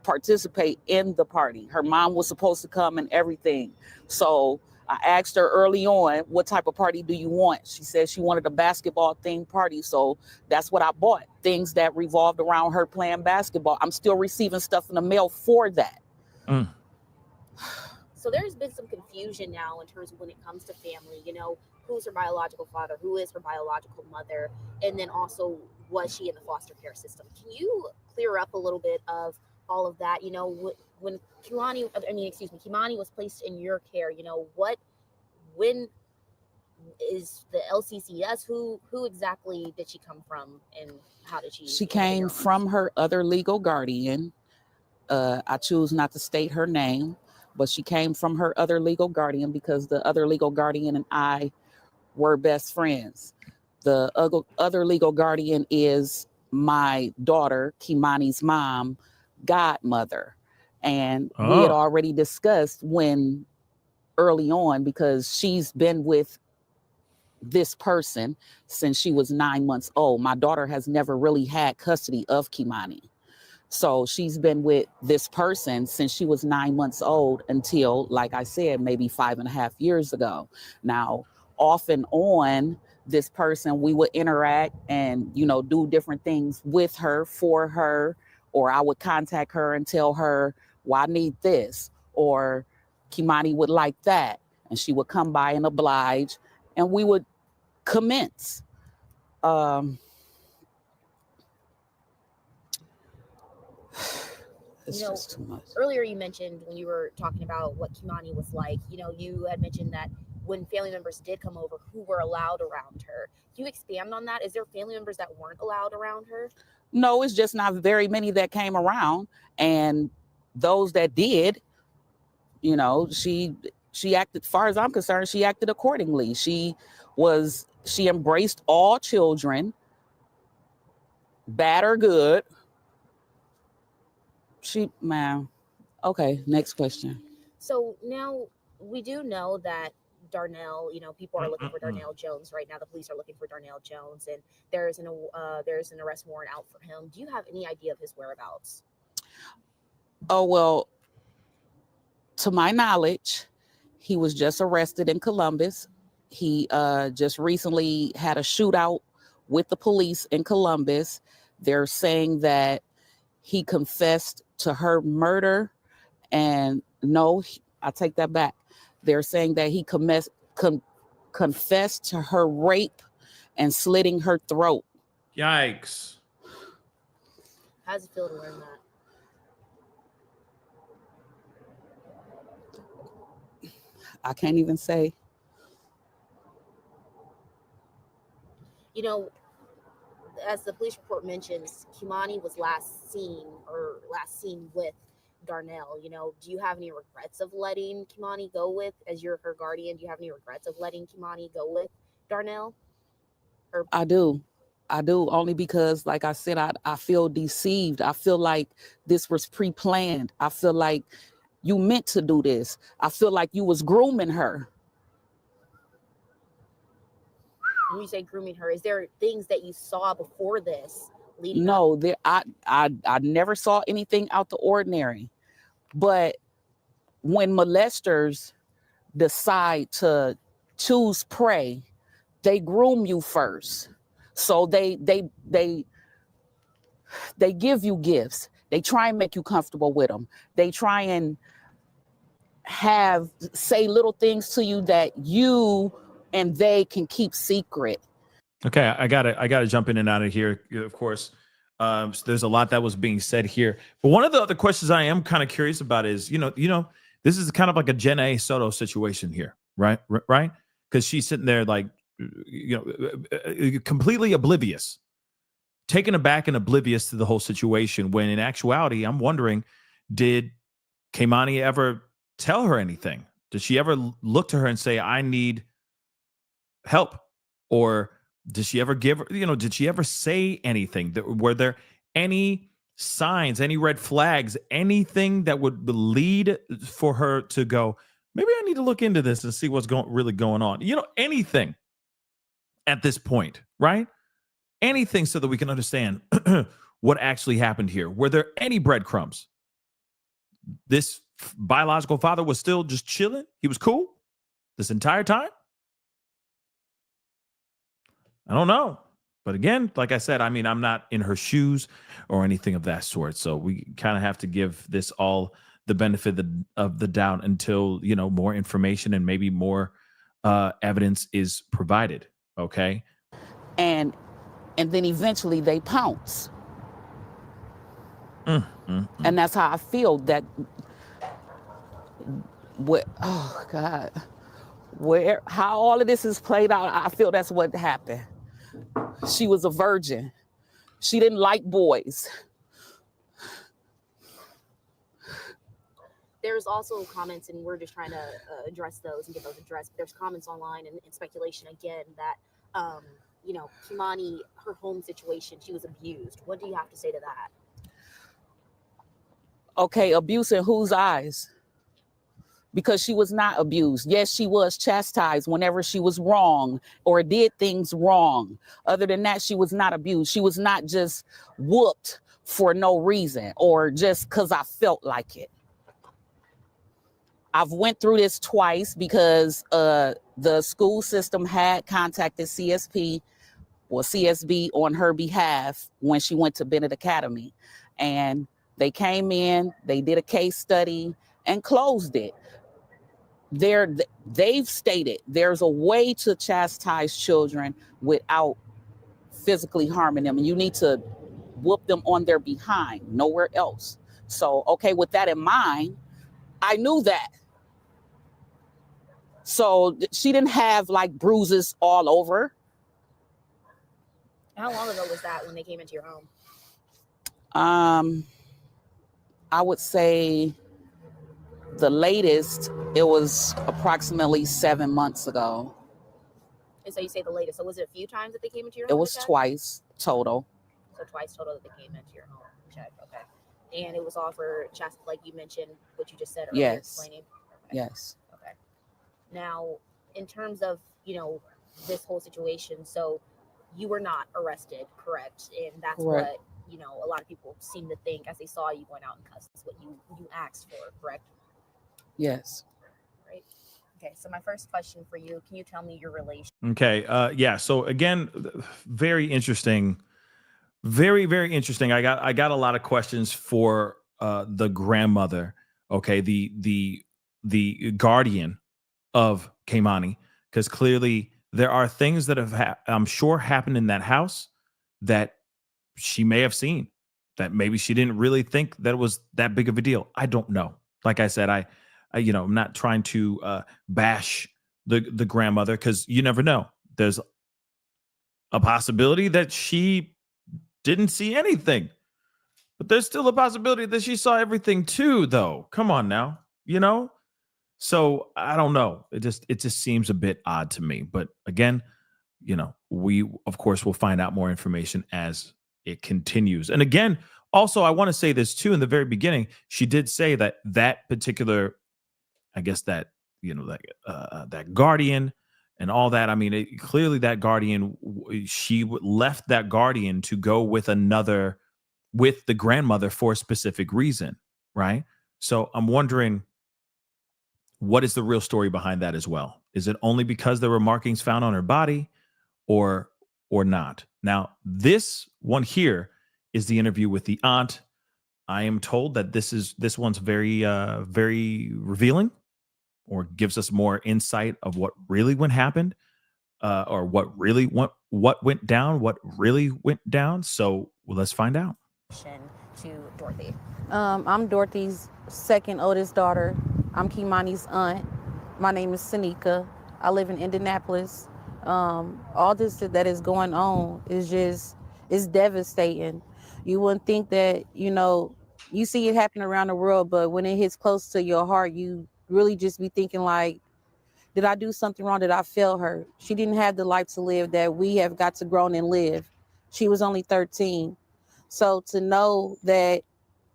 participate in the party. Her mom was supposed to come and everything. So I asked her early on, what type of party do you want? She said she wanted a basketball themed party. So that's what I bought. Things that revolved around her playing basketball. I'm still receiving stuff in the mail for that. So there's been some confusion now in terms of when it comes to family, you know, who's her biological father, who is her biological mother, and then also was she in the foster care system? Can you clear up a little bit of all of that? You know, when Kei'Mani was placed in your care, you know, when is the LCCS? Who exactly did she come from, and how did she? She came from her other legal guardian. I choose not to state her name, but she came from her other legal guardian because the other legal guardian and I were best friends. The other legal guardian is my daughter, Kei'Mani's mom, godmother. And we had already discussed when early on, because she's been with this person since she was 9 months old. My daughter has never really had custody of Kei'Mani. So she's been with this person since she was 9 months old until, like I said, maybe 5.5 years ago. Now, off and on, this person, we would interact and, you know, do different things with her, for her, or I would contact her and tell her, well, I need this, or Kei'Mani would like that. And she would come by and oblige, and we would commence. It's just too much. Earlier you mentioned when you were talking about what Kei'Mani was like, you know, you had mentioned that when family members did come over, who were allowed around her. Can you expand on that? Is there family members that weren't allowed around her? No, it's just not very many that came around. And those that did, you know, she acted, as far as I'm concerned, she acted accordingly. She embraced all children, bad or good. Okay, next question. So now we do know that Darnell, you know, people are looking for Darnell Jones right now. The police are looking for Darnell Jones, and there's an arrest warrant out for him. Do you have any idea of his whereabouts? Oh, well, to my knowledge, he was just arrested in Columbus. He just recently had a shootout with the police in Columbus. They're saying that he confessed to her murder, and no, I take that back. They're saying that he confessed to her rape and slitting her throat. Yikes. How does it feel to learn that? I can't even say. You know, as the police report mentions, Kei'Mani was last seen with Darnell. You know, do you have any regrets of letting Kei'Mani go with, as you're her guardian, do you have any regrets of letting Kei'Mani go with Darnell? I do, only because, like I said, I feel deceived. I feel like this was pre-planned. I feel like you meant to do this. I feel like you was grooming her. When you say grooming her, is there things that you saw before this leading No, up? I never saw anything out the ordinary. But when molesters decide to choose prey, they groom you first. So they give you gifts. They try and make you comfortable with them. They try and say little things to you that you and they can keep secret. Okay, I gotta jump in and out of here, of course. So there's a lot that was being said here, but one of the other questions I am kind of curious about is, you know, this is kind of like a Jen A. Soto situation here, right? Because she's sitting there like, you know, completely oblivious, taken aback and oblivious to the whole situation. When in actuality, I'm wondering, did Kei'Mani ever tell her anything? Did she ever look to her and say, "I need help," or did she ever give her, you know, did she ever say anything? Were there any signs, any red flags, anything that would lead for her to go, maybe I need to look into this and see what's really going on? You know, anything at this point, right? Anything so that we can understand what actually happened here. Were there any breadcrumbs? This biological father was still just chilling. He was cool this entire time. I don't know. But again, like I said, I mean, I'm not in her shoes or anything of that sort. So we kind of have to give this all the benefit of the doubt until, you know, more information and maybe more evidence is provided. Okay. And then eventually they pounce. And that's how I feel that. Oh God. How all of this is played out, I feel that's what happened. She was a virgin. She didn't like boys. there's also comments, and we're just trying to address those and get those addressed. There's comments online and speculation again that, you know, Kei'Mani, her home situation, she was abused. What do you have to say to that? Okay, abuse in whose eyes? Because she was not abused. Yes, she was chastised whenever she was wrong or did things wrong. Other than that, she was not abused. She was not just whooped for no reason or just because I felt like it. I've went through this twice because the school system had contacted CSB on her behalf when she went to Bennett Academy. And they came in, they did a case study and closed it. They've stated there's a way to chastise children without physically harming them. And you need to whoop them on their behind, nowhere else. So, okay, with that in mind, I knew that. So she didn't have like bruises all over. How long ago was that when they came into your home? I would say the latest, it was approximately 7 months ago. And so you say the latest. So was it a few times that they came into your It home? was twice total. So twice total that they came into your home. Check. Okay. And it was all for like you mentioned, what you just said earlier. Yes. Explaining. Okay. Yes. Okay. Now, in terms of, you know, this whole situation, so you were not arrested, correct? And that's Correct. what, you know, a lot of people seem to think as they saw you going out in cuss. That's what you asked for, correct? Yes. Right. Okay. So my first question for you, can you tell me your relation? Okay. Yeah. So again, very interesting. Very, very interesting. I got a lot of questions for the grandmother. Okay. The guardian of Kei'Mani, because clearly there are things that have I'm sure happened in that house that she may have seen that maybe she didn't really think that it was that big of a deal. I don't know. Like I said, I you know, I'm not trying to bash the grandmother, because you never know. There's a possibility that she didn't see anything, but there's still a possibility that she saw everything too, though. Come on now, you know? So I don't know. It just seems a bit odd to me. But again, you know, we of course will find out more information as it continues. And again, also I want to say this too. In the very beginning, she did say that that particular, I guess that, you know, that guardian and all that. I mean, clearly that guardian, she left that guardian to go with the grandmother for a specific reason, right? So I'm wondering, what is the real story behind that as well? Is it only because there were markings found on her body, or not? Now, this one here is the interview with the aunt. I am told that this one's very revealing, or gives us more insight of what really happened, or what went down, what really went down. So let's find out. To Dorothy. I'm Dorothy's second oldest daughter. I'm Kei'Mani's aunt. My name is Sanika. I live in Indianapolis. All this that is going on is devastating. You wouldn't think that, you know, you see it happen around the world, but when it hits close to your heart, you really just be thinking like, did I do something wrong? Did I fail her? She didn't have the life to live that we have got to grow and live. She was only 13. So to know that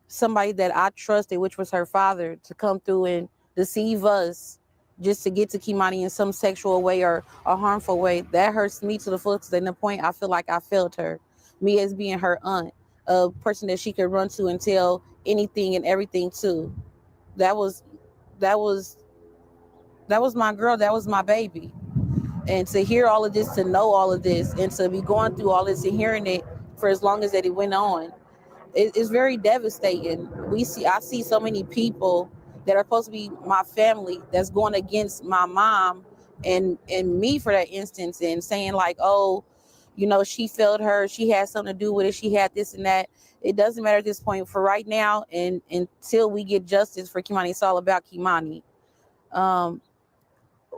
somebody that I trusted, which was her father, to come through and deceive us just to get to Kei'Mani in some sexual way or a harmful way, that hurts me to the fullest. And the point, I feel like I failed her. Me as being her aunt, a person that she could run to and tell anything and everything to. That was my girl. That was my baby. And to hear all of this, to know all of this, and to be going through all this and hearing it for as long as that it went on, it's very devastating. I see so many people that are supposed to be my family that's going against my mom and me for that instance, and saying like, oh, you know, she failed her, she had something to do with it, she had this and that. It doesn't matter at this point. For right now, and until we get justice for Kei'Mani, it's all about Kei'Mani.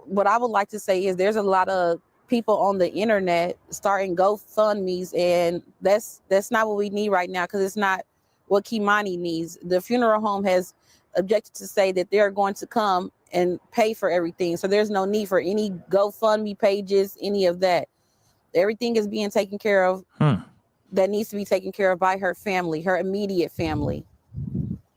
What I would like to say is there's a lot of people on the internet starting GoFundMes, and that's not what we need right now, because it's not what Kei'Mani needs. The funeral home has objected to say that they're going to come and pay for everything. So there's no need for any GoFundMe pages, any of that. Everything is being taken care of that needs to be taken care of by her family, her immediate family.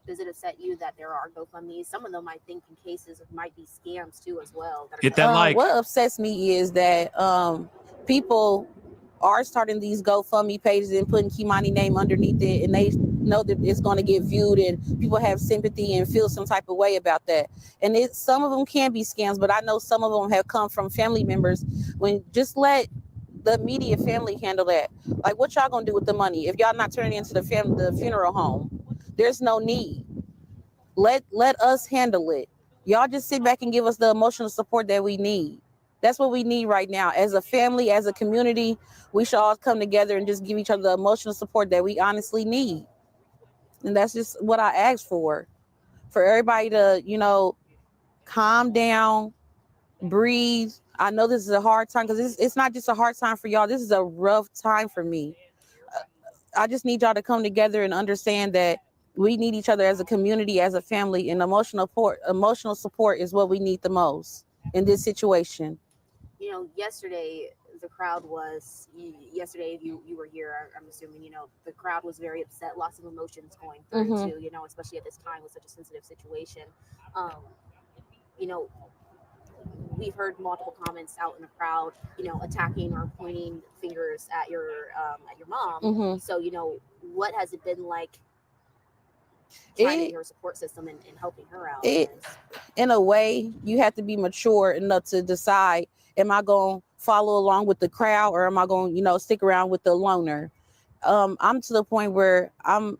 Does it upset you that there are GoFundMe's? Some of them, I think, in cases it might be scams too as well. Hit that like. What upsets me is that people are starting these GoFundMe pages and putting Kei'Mani name underneath it, and they know that it's going to get viewed, and people have sympathy and feel some type of way about that. And some of them can be scams, but I know some of them have come from family members. When just let the immediate family handle that. Like, what y'all gonna do with the money if y'all not turning it into the funeral home? There's no need. Let us handle it. Y'all just sit back and give us the emotional support that we need. That's what we need right now. As a family, as a community, we should all come together and just give each other the emotional support that we honestly need. And that's just what I asked for everybody to, calm down, breathe. I know this is a hard time because it's not just a hard time for y'all. This is a rough time for me. I just need y'all to come together and understand that we need each other as a community, as a family, and emotional support is what we need the most in this situation. Yesterday the crowd was. Yesterday you were here. I'm assuming the crowd was very upset. Lots of emotions going through too. Especially at this time with such a sensitive situation. We've heard multiple comments out in the crowd, attacking or pointing fingers at your mom. So, what has it been like trying to get her support system and helping her out? In a way, you have to be mature enough to decide, am I going to follow along with the crowd or am I going to, stick around with the loner? I'm to the point where I'm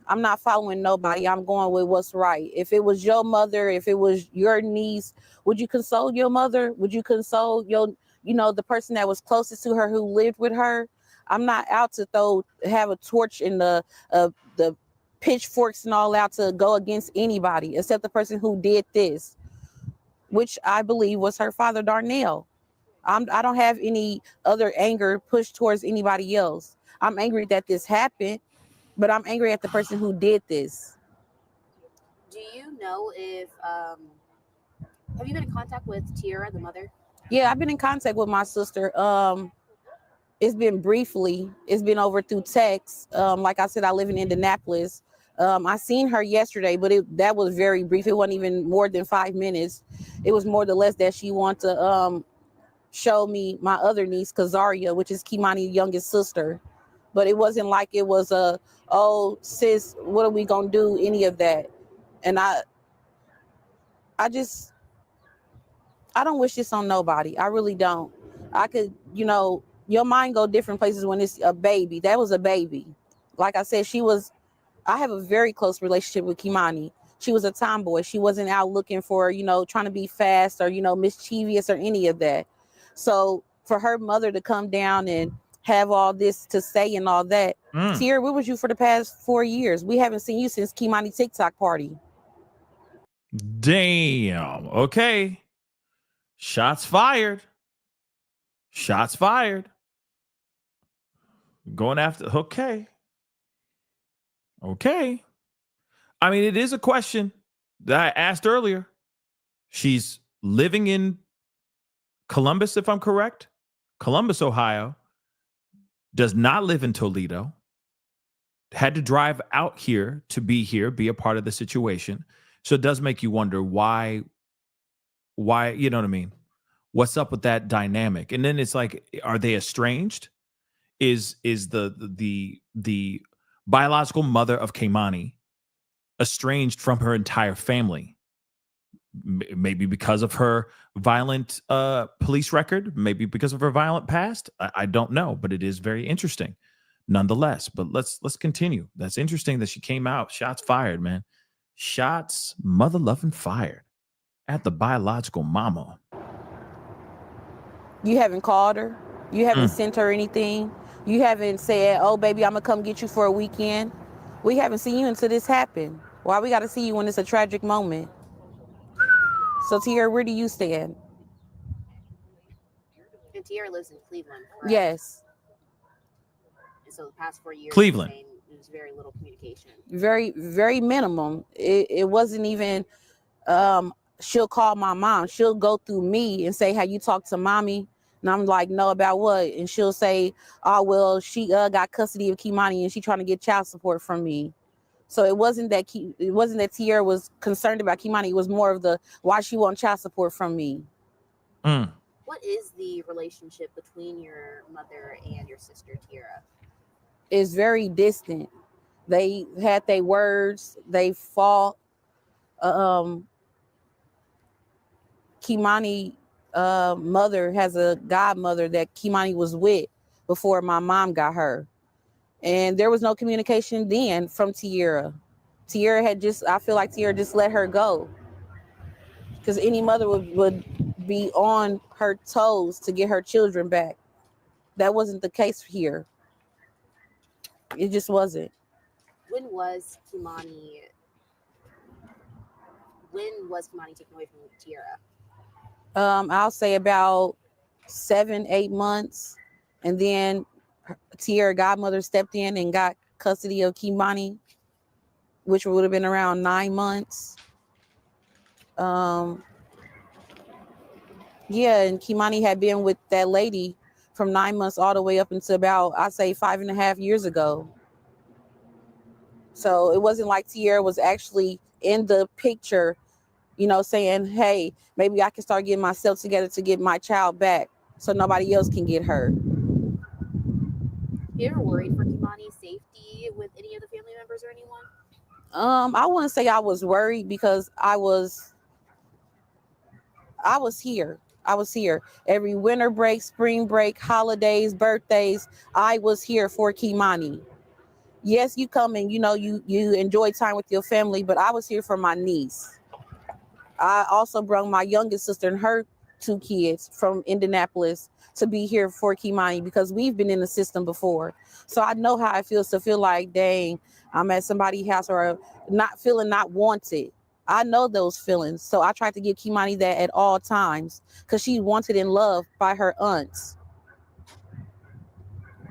not following nobody. I'm going with what's right. If it was your mother, if it was your niece, would you console your mother? Would you console the person that was closest to her who lived with her? I'm not out to have a torch and the pitchforks and all out to go against anybody except the person who did this, which I believe was her father, Darnell. I don't have any other anger pushed towards anybody else. I'm angry that this happened, but I'm angry at the person who did this. Do you know if have you been in contact with Tiara, the mother? Yeah, I've been in contact with my sister. It's been briefly. It's been over through text. Like I said, I live in Indianapolis. I seen her yesterday, but that was very brief. It wasn't even more than 5 minutes. It was more or less that she wanted to show me my other niece, Kazaria, which is Kei'Mani's youngest sister. But it wasn't like it was oh, sis, what are we going to do? Any of that. And I don't wish this on nobody. I really don't. I could, your mind go different places when it's a baby. That was a baby. Like I said, I have a very close relationship with Kei'Mani. She was a tomboy. She wasn't out looking for, trying to be fast or, mischievous or any of that. So for her mother to come down and have all this to say and all that. Tiara, where was you for the past 4 years? We haven't seen you since Kei'Mani TikTok party. Damn. Okay. Shots fired. Shots fired. Going after. Okay. I mean, it is a question that I asked earlier. She's living in Columbus, if I'm correct. Columbus, Ohio. Does not live in Toledo. Had to drive out here to be here, be a part of the situation. So it does make you wonder why, you know what I mean? What's up with that dynamic? And then it's like, are they estranged? Is the biological mother of Kei'Mani estranged from her entire family? Maybe because of her violent police record, maybe because of her violent past. I don't know, but it is very interesting nonetheless. But let's continue. That's interesting that she came out. Shots fired, man. Shots mother loving fired at the biological mama. You haven't called her. You haven't sent her anything. You haven't said, oh, baby, I'm going to come get you for a weekend. We haven't seen you until this happened. Why we got to see you when it's a tragic moment? So, Tiara, where do you stand? And Tiara lives in Cleveland, correct? Yes. And so the past 4 years, Cleveland. saying, was very little communication. Very, very minimum. It wasn't even, she'll call my mom. She'll go through me and say, have you talked to mommy? And I'm like, no, about what? And she'll say, oh, well, she got custody of Kei'Mani and she trying to get child support from me. So it wasn't that Tierra was concerned about Kei'Mani. It was more of the why she want child support from me. What is the relationship between your mother and your sister Tierra? It's very distant. They had their words. They fought. Kei'Mani mother has a godmother that Kei'Mani was with before my mom got her. And there was no communication then from Tierra. Tierra had I feel like Tierra just let her go. Because any mother would be on her toes to get her children back. That wasn't the case here. It just wasn't. When was Kei'Mani taken away from Tierra? I'll say about 7-8 months. And then Tierra godmother stepped in and got custody of Kei'Mani, which would have been around 9 months. Yeah, and Kei'Mani had been with that lady from 9 months all the way up until about, I'd say 5.5 years ago. So it wasn't like Tierra was actually in the picture, you know, saying, hey, maybe I can start getting myself together to get my child back so nobody else can get her. You ever worried for Kei'Mani's safety with any of the family members or anyone? I wouldn't say I was worried because I was here. I was here every winter break, spring break, holidays, birthdays. I was here for Kei'Mani. Yes, you come and, you know, you enjoy time with your family, but I was here for my niece. I also brought my youngest sister and her 2 kids from Indianapolis to be here for Kei'Mani because we've been in the system before. So I know how it feels to feel like, dang, I'm at somebody's house or not feeling not wanted. I know those feelings. So I tried to give Kei'Mani that at all times because she wanted and loved by her aunts.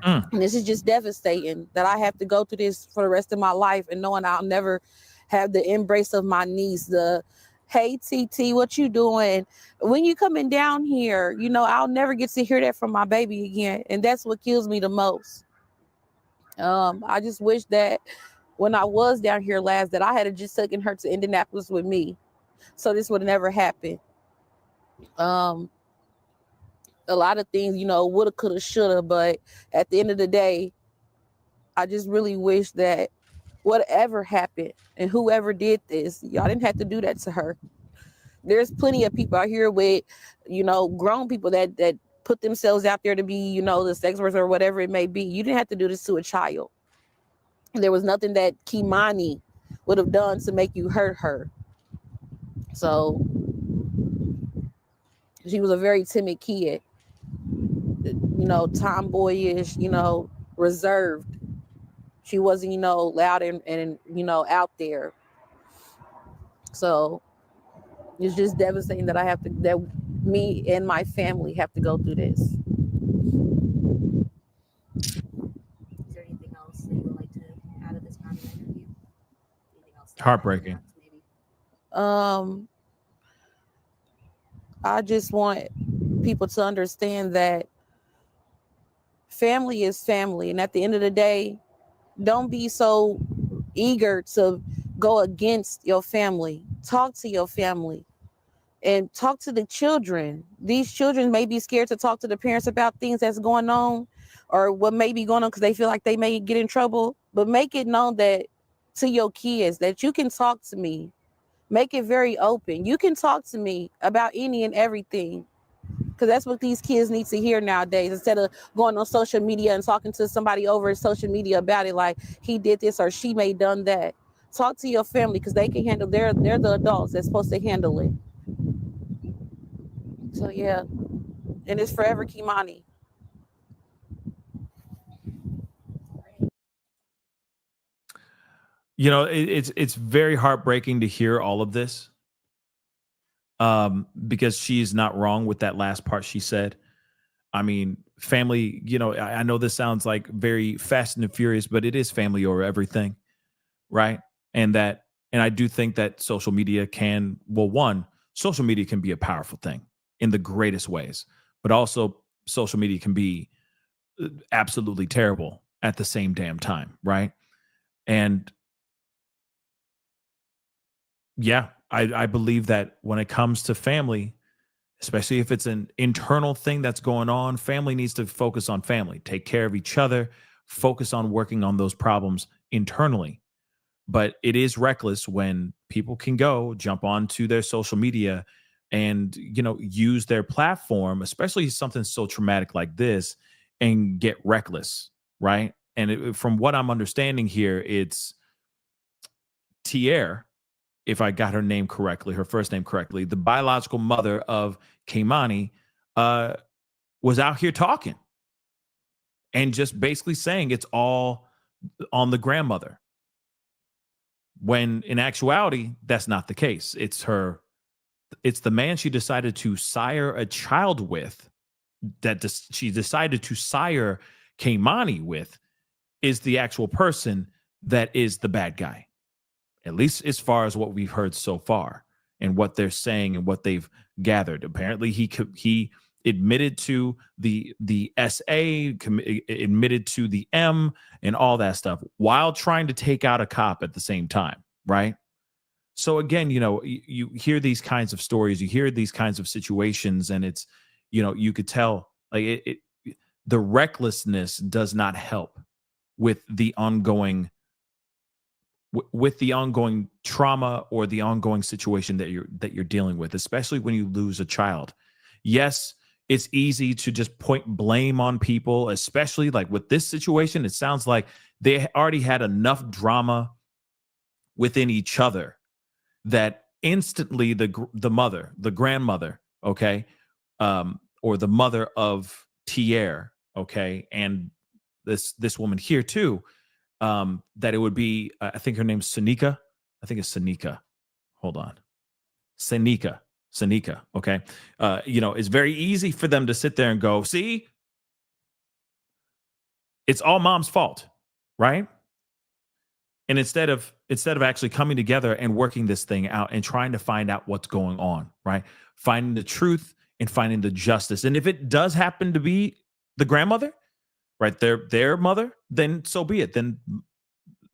And this is just devastating that I have to go through this for the rest of my life and knowing I'll never have the embrace of my niece, the, hey, TT, what you doing? When you coming down here, you know, I'll never get to hear that from my baby again. And that's what kills me the most. I just wish that when I was down here last, that I had just taken her to Indianapolis with me. So this would have never happened. A lot of things, you know, woulda, coulda, shoulda, but at the end of the day, I just really wish that whatever happened and whoever did this, y'all didn't have to do that to her. There's plenty of people out here with, you know, grown people that put themselves out there to be, you know, the sex workers or whatever it may be. You didn't have to do this to a child. There was nothing that Kei'Mani would have done to make you hurt her. So she was a very timid kid, you know, tomboyish, you know, reserved. She wasn't, you know, loud and you know, out there. So it's just devastating that that me and my family have to go through this. Is there anything else that you would like to add at this time in the interview? Anything else? Heartbreaking. I just want people to understand that family is family. And at the end of the day, don't be so eager to go against your family. Talk to your family and talk to the children. These children may be scared to talk to the parents about things that's going on or what may be going on because they feel like they may get in trouble. But make it known that to your kids that you can talk to me. Make it very open. You can talk to me about any and everything. Because that's what these kids need to hear nowadays. Instead of going on social media and talking to somebody over social media about it, like he did this or she may done that. Talk to your family because they can handle. They're the adults that's supposed to handle it. So yeah, and it's forever Kei'Mani. You know, it's very heartbreaking to hear all of this. Because she's not wrong with that last part she said. I mean, family, I know this sounds like very Fast and Furious, but it is family over everything, right? And I do think that social media social media can be a powerful thing in the greatest ways, but also social media can be absolutely terrible at the same damn time, right? And yeah, I believe that when it comes to family, especially if it's an internal thing that's going on, family needs to focus on family, take care of each other, focus on working on those problems internally. But it is reckless when people can jump onto their social media and, use their platform, especially something so traumatic like this, and get reckless, right? And from what I'm understanding here, it's Tierre, if I got her name correctly, her first name correctly, the biological mother of Kei'Mani, was out here talking and just basically saying it's all on the grandmother. When in actuality, that's not the case. It's the man she decided to sire a child with, she decided to sire Kei'Mani with, is the actual person that is the bad guy. At least as far as what we've heard so far and what they're saying and what they've gathered. Apparently he admitted to the SA, admitted to the M and all that stuff while trying to take out a cop at the same time, right? So again, you hear these kinds of stories, you hear these kinds of situations, and it's, you could tell like the recklessness does not help with the ongoing trauma or the ongoing situation that you're dealing with, especially when you lose a child. Yes, it's easy to just point blame on people, especially like with this situation. It sounds like they already had enough drama within each other that instantly the grandmother, okay, or the mother of Tierre, okay, and this woman here too, that it would be, I think her name's Sanika. I think it's Sanika. Hold on. Sanika. Okay. It's very easy for them to sit there and go, see, it's all mom's fault, right? And instead of actually coming together and working this thing out and trying to find out what's going on, right? Finding the truth and finding the justice. And if it does happen to be the grandmother, right, their mother, then so be it. Then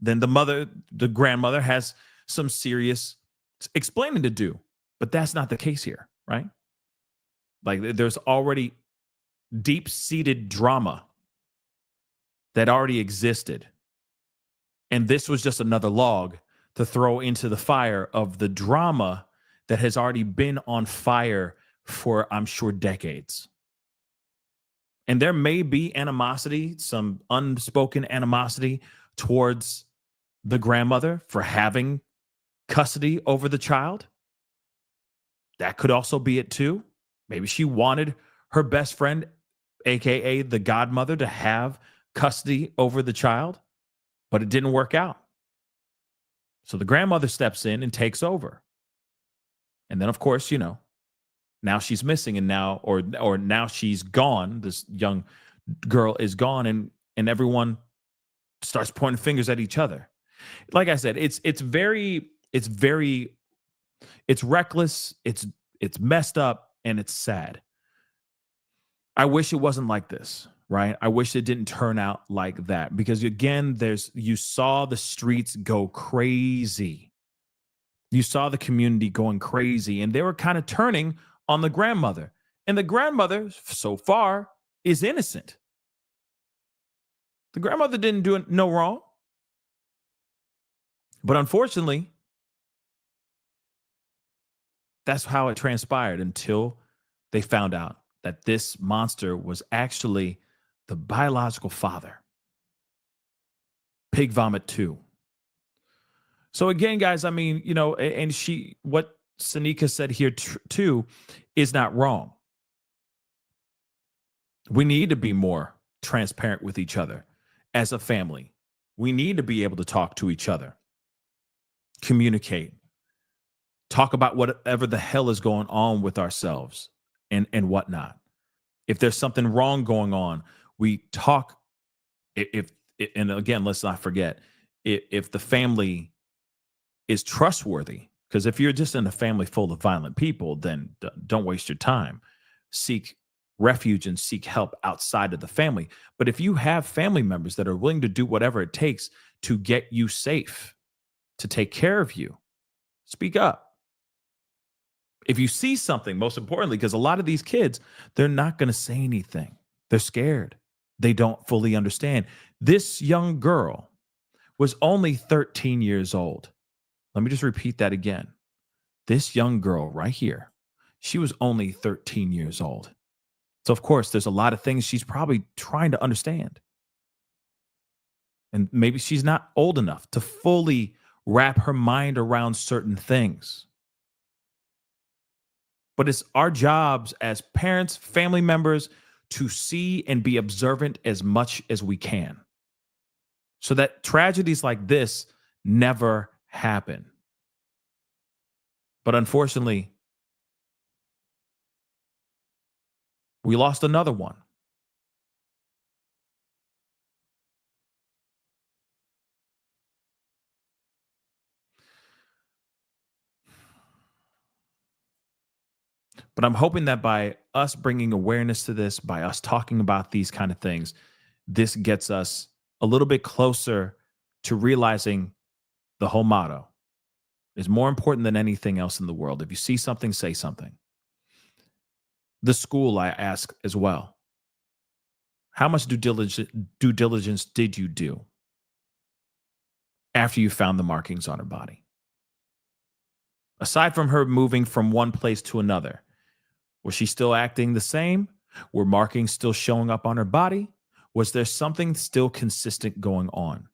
the grandmother has some serious explaining to do. But that's not the case here, right? Like there's already deep-seated drama that already existed. And this was just another log to throw into the fire of the drama that has already been on fire for, I'm sure, decades. And there may be animosity, some unspoken animosity towards the grandmother for having custody over the child. That could also be it too. Maybe she wanted her best friend, aka the godmother, to have custody over the child, but it didn't work out. So the grandmother steps in and takes over. And then, of course, now she's missing, and now she's gone. This young girl is gone, and everyone starts pointing fingers at each other. Like I said, it's reckless, it's messed up, and it's sad. I wish it wasn't like this, right? I wish it didn't turn out like that, because again, you saw the streets go crazy. You saw the community going crazy, and they were kind of turning on the grandmother. And the grandmother, so far, is innocent. The grandmother didn't do no wrong. But unfortunately, that's how it transpired until they found out that this monster was actually the biological father. Pig vomit 2. So again, guys, I mean, and what Sanika said here too is not wrong. We need to be more transparent with each other as a family. We need to be able to talk to each other, communicate, talk about whatever the hell is going on with ourselves and whatnot. If there's something wrong going on, we talk. And again, let's not forget, if the family is trustworthy, because if you're just in a family full of violent people, then don't waste your time. Seek refuge and seek help outside of the family. But if you have family members that are willing to do whatever it takes to get you safe, to take care of you, speak up. If you see something, most importantly, because a lot of these kids, they're not going to say anything. They're scared. They don't fully understand. This young girl was only 13 years old. Let me just repeat that again. This young girl right here, she was only 13 years old. So, of course, there's a lot of things she's probably trying to understand. And maybe she's not old enough to fully wrap her mind around certain things. But it's our jobs as parents, family members, to see and be observant as much as we can, so that tragedies like this never happen. But unfortunately, we lost another one. But I'm hoping that by us bringing awareness to this, by us talking about these kind of things, this gets us a little bit closer to realizing the whole motto is more important than anything else in the world. If you see something, say something. The school, I ask as well, how much due diligence did you do after you found the markings on her body? Aside from her moving from one place to another, was she still acting the same? Were markings still showing up on her body? Was there something still consistent going on?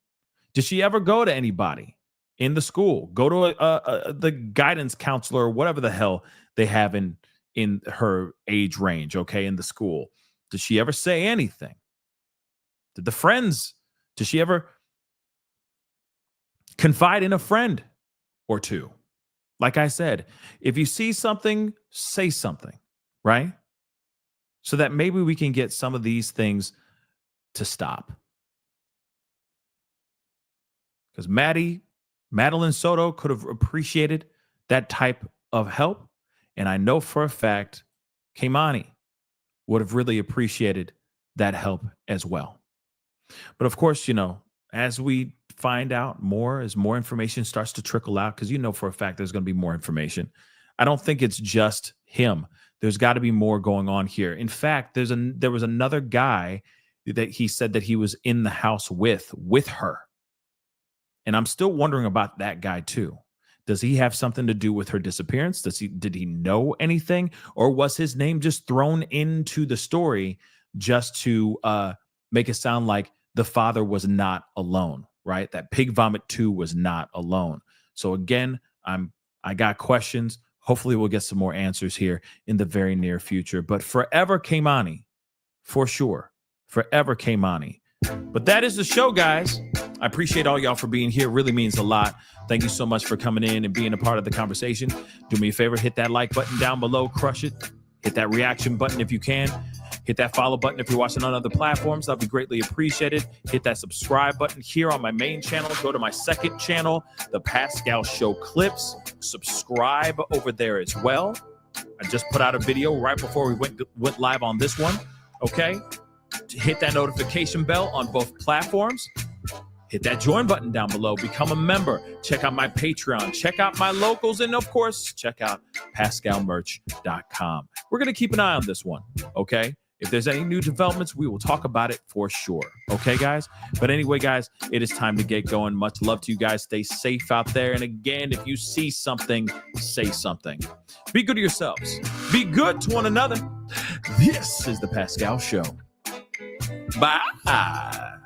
Did she ever go to anybody in the school? Go to the guidance counselor or whatever the hell they have in her age range, okay, in the school. Did she ever say anything? Did she ever confide in a friend or two? Like I said, if you see something, say something, right? So that maybe we can get some of these things to stop. Because Madeline Soto could have appreciated that type of help. And I know for a fact, Kei'Mani would have really appreciated that help as well. But of course, as we find out more, as more information starts to trickle out, because for a fact there's going to be more information. I don't think it's just him. There's got to be more going on here. In fact, there was another guy that he said that he was in the house with her. And I'm still wondering about that guy too. Does he have something to do with her disappearance? Did he know anything? Or was his name just thrown into the story just to make it sound like the father was not alone, right? That Pig Vomit 2 was not alone. So again, I got questions. Hopefully we'll get some more answers here in the very near future. But forever Kei'Mani, for sure. Forever Kei'Mani. But that is the show, guys. I appreciate all y'all for being here. It really means a lot. Thank you so much for coming in and being a part of the conversation. Do me a favor, hit that like button down below, crush it. Hit that reaction button if you can. Hit that follow button if you're watching on other platforms. That'll be greatly appreciated. Hit that subscribe button here on my main channel. Go to my second channel, The Pascal Show Clips. Subscribe over there as well. I just put out a video right before we went live on this one. Okay? Hit that notification bell on both platforms. Hit that join button down below. Become a member. Check out my Patreon. Check out my locals. And, of course, check out pascalmerch.com. We're going to keep an eye on this one, okay? If there's any new developments, we will talk about it for sure. Okay, guys? But anyway, guys, it is time to get going. Much love to you guys. Stay safe out there. And, again, if you see something, say something. Be good to yourselves. Be good to one another. This is The Pascal Show. Bye.